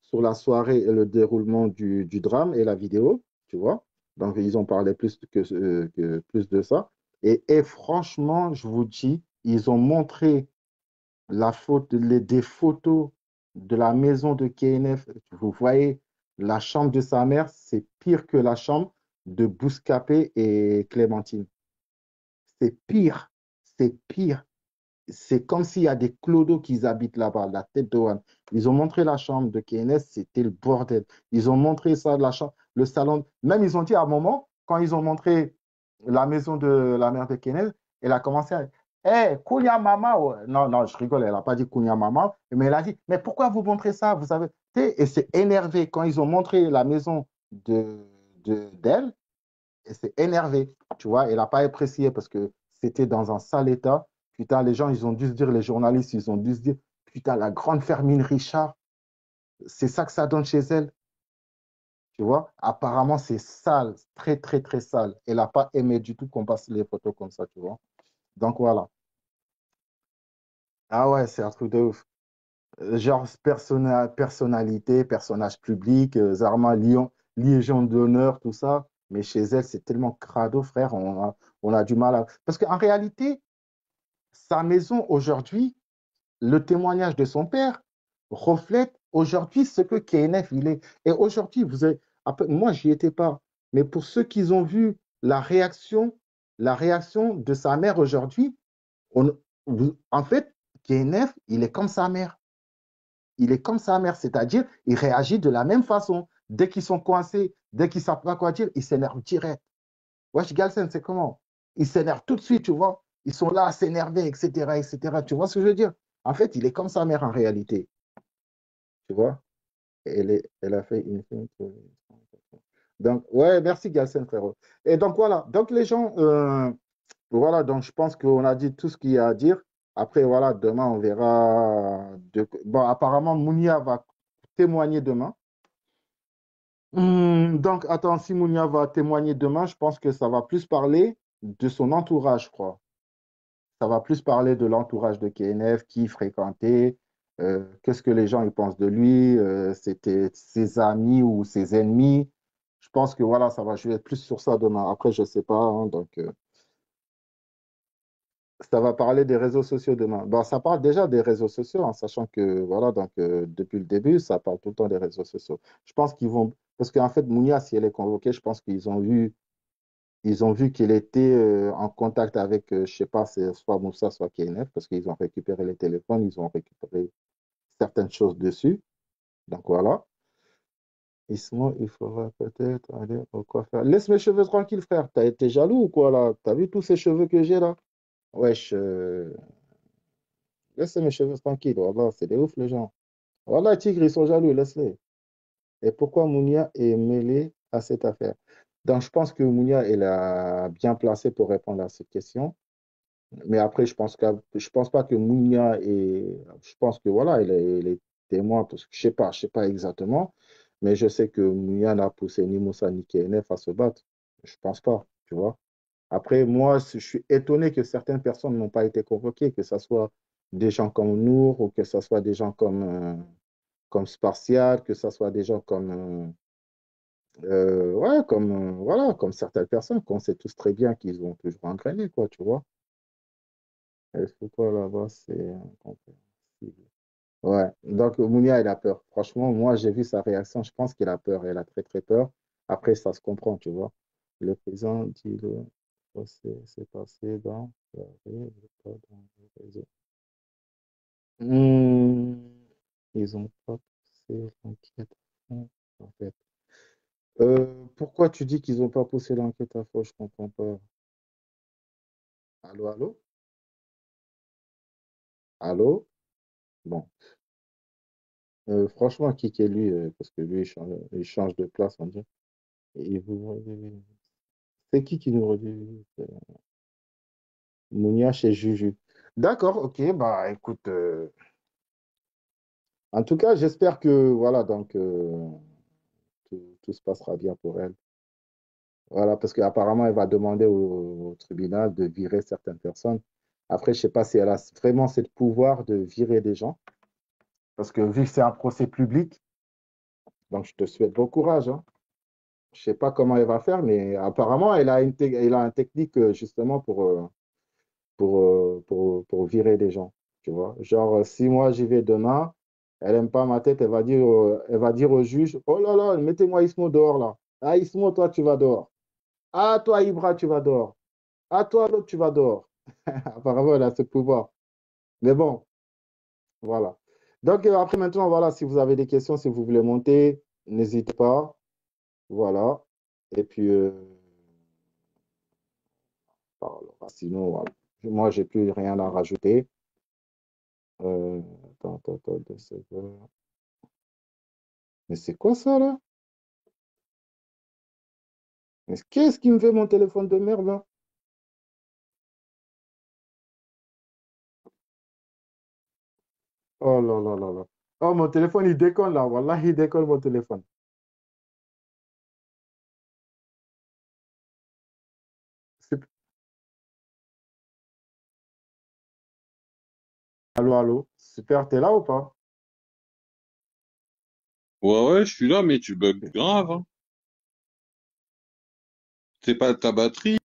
S1: sur la soirée et le déroulement du drame et la vidéo, tu vois. Donc, ils ont parlé plus de ça. Et franchement, je vous dis, ils ont montré des photos de la maison de KNF. Vous voyez, la chambre de sa mère, c'est pire que la chambre de Bouscapé et Clémentine. C'est pire. C'est pire. C'est comme s'il y a des clodos qui habitent là-bas, la tête de One. Ils ont montré la chambre de KNS, c'était le bordel. Ils ont montré ça, la chambre, le salon. Même ils ont dit à un moment, quand ils ont montré la maison de la mère de KNS, elle a commencé à Hé, Kounia Mama. Ouais. Non, non, je rigole, elle n'a pas dit Kounia Mama, mais elle a dit, mais pourquoi vous montrez ça? Vous savez, et c'est énervé. Quand ils ont montré la maison d'elle, et c'est énervé, tu vois. Elle n'a pas apprécié parce que c'était dans un sale état. Putain, les gens, ils ont dû se dire, les journalistes, ils ont dû se dire, putain, la grande Fermine Richard, c'est ça que ça donne chez elle, tu vois. Apparemment, c'est sale, très, très, très sale. Elle n'a pas aimé du tout qu'on passe les photos comme ça, tu vois. Donc voilà. Ah ouais, c'est un truc de ouf. Genre personnalité, personnage public, Zarma Lyon, Légion d'honneur, tout ça. Mais chez elle, c'est tellement crado, frère. On a du mal à. Parce qu'en réalité, sa maison aujourd'hui, le témoignage de son père reflète aujourd'hui ce que KNF il est. Et aujourd'hui, moi, j'y étais pas, mais pour ceux qui ont vu la réaction de sa mère aujourd'hui, on- en fait, KNF, il est comme sa mère. Il est comme sa mère, c'est-à-dire, il réagit de la même façon. Dès qu'ils sont coincés, dès qu'ils ne savent pas quoi dire, ils s'énervent direct. Wesh, Galsen, c'est comment? Ils s'énervent tout de suite, tu vois. Ils sont là à s'énerver, etc., etc. Tu vois ce que je veux dire? En fait, il est comme sa mère en réalité, tu vois. Elle a fait une film. Donc, ouais, merci Galsen, frérot. Et donc, voilà. Donc, les gens, voilà, donc je pense qu'on a dit tout ce qu'il y a à dire. Après, voilà, demain, on verra. Bon, apparemment, Mounia va témoigner demain. Donc, attends, si Mounia va témoigner demain, je pense que ça va plus parler de son entourage, je crois. Ça va plus parler de l'entourage de KNF, qui fréquentait, qu'est-ce que les gens ils pensent de lui, c'était ses amis ou ses ennemis. Je pense que voilà, ça va jouer plus sur ça demain. Après, je sais pas, hein, donc Ça va parler des réseaux sociaux demain. Bon, ça parle déjà des réseaux sociaux, en sachant que, voilà, donc depuis le début, ça parle tout le temps des réseaux sociaux. Je pense qu'ils vont, parce qu'en fait, Mounia, si elle est convoquée, je pense ils ont vu qu'il était en contact avec, je sais pas, c'est soit Moussa, soit KNF, parce qu'ils ont récupéré les téléphones, ils ont récupéré certaines choses dessus. Donc voilà. Et sinon, il faudra peut-être aller au coiffeur. Laisse mes cheveux tranquilles, frère. T'as été jaloux ou quoi, là? T'as vu tous ces cheveux que j'ai, là? Wesh, laisse mes cheveux tranquilles. Voilà, c'est des ouf, les gens. Voilà, Tigre, ils sont jaloux, laisse-les. Et pourquoi Mounia est mêlé à cette affaire? Donc, je pense que Mounia est là bien placé pour répondre à cette question. Mais après, je pense pas que Mounia est. Je pense que voilà, il est témoin, parce que je sais pas exactement. Mais je sais que Mounia n'a poussé ni Moussa ni KNF à se battre. Je pense pas, tu vois. Après, moi, je suis étonné que certaines personnes n'ont pas été convoquées, que ce soit des gens comme Nour ou que ce soit des gens comme Spartiate, que ce soit des gens ouais, voilà, comme certaines personnes qu'on sait tous très bien qu'ils ont toujours entraîné, quoi, tu vois. Est-ce que quoi là-bas, c'est incompréhensible. Ouais, donc Mounia, il a peur. Franchement, moi, j'ai vu sa réaction, je pense qu'il a peur, il a très, très peur. Après, ça se comprend, tu vois. Le président dit le procès s'est passé dans la rue, pas dans le réseau. Hmm, ils ont pas poussé l'enquête à fond, en fait. Pourquoi tu dis qu'ils n'ont pas poussé l'enquête à fond? Je comprends pas. Allô, allô? Allô? Bon. Franchement, qui est lui? Parce que lui, il change de place, on dirait. Et il vous c'est qui nous redit? Mounia chez Juju. D'accord, ok, bah écoute, en tout cas, j'espère que voilà, donc tout se passera bien pour elle. Voilà, parce qu'apparemment, elle va demander au tribunal de virer certaines personnes. Après, je sais pas si elle a vraiment ce pouvoir de virer des gens, parce que vu que c'est un procès public, donc je te souhaite bon courage, hein. Je sais pas comment elle va faire, mais apparemment, elle a une technique justement pour virer des gens, tu vois. Genre, si moi j'y vais demain, elle aime pas ma tête, elle va dire au juge, oh là là, mettez-moi Ismo dehors là. Ah, Ismo, toi, tu vas dehors. Ah, toi, Ibra, tu vas dehors. Ah, toi, l'autre, tu vas dehors. Apparemment, elle a ce pouvoir. Mais bon, voilà. Donc, après, maintenant, voilà, si vous avez des questions, si vous voulez monter, n'hésitez pas. Voilà. Et puis, sinon, voilà. Moi, j'ai plus rien à rajouter. Attends, 2 secondes. Mais c'est quoi ça, là? Mais qu'est-ce qui me fait mon téléphone de merde, là? Oh là là là là. Oh, mon téléphone, il déconne, là. Wallah, il déconne, mon téléphone. Allô, allô? Super, t'es là ou pas?
S4: Ouais, ouais, je suis là, mais tu bugs grave, hein. C'est pas ta batterie.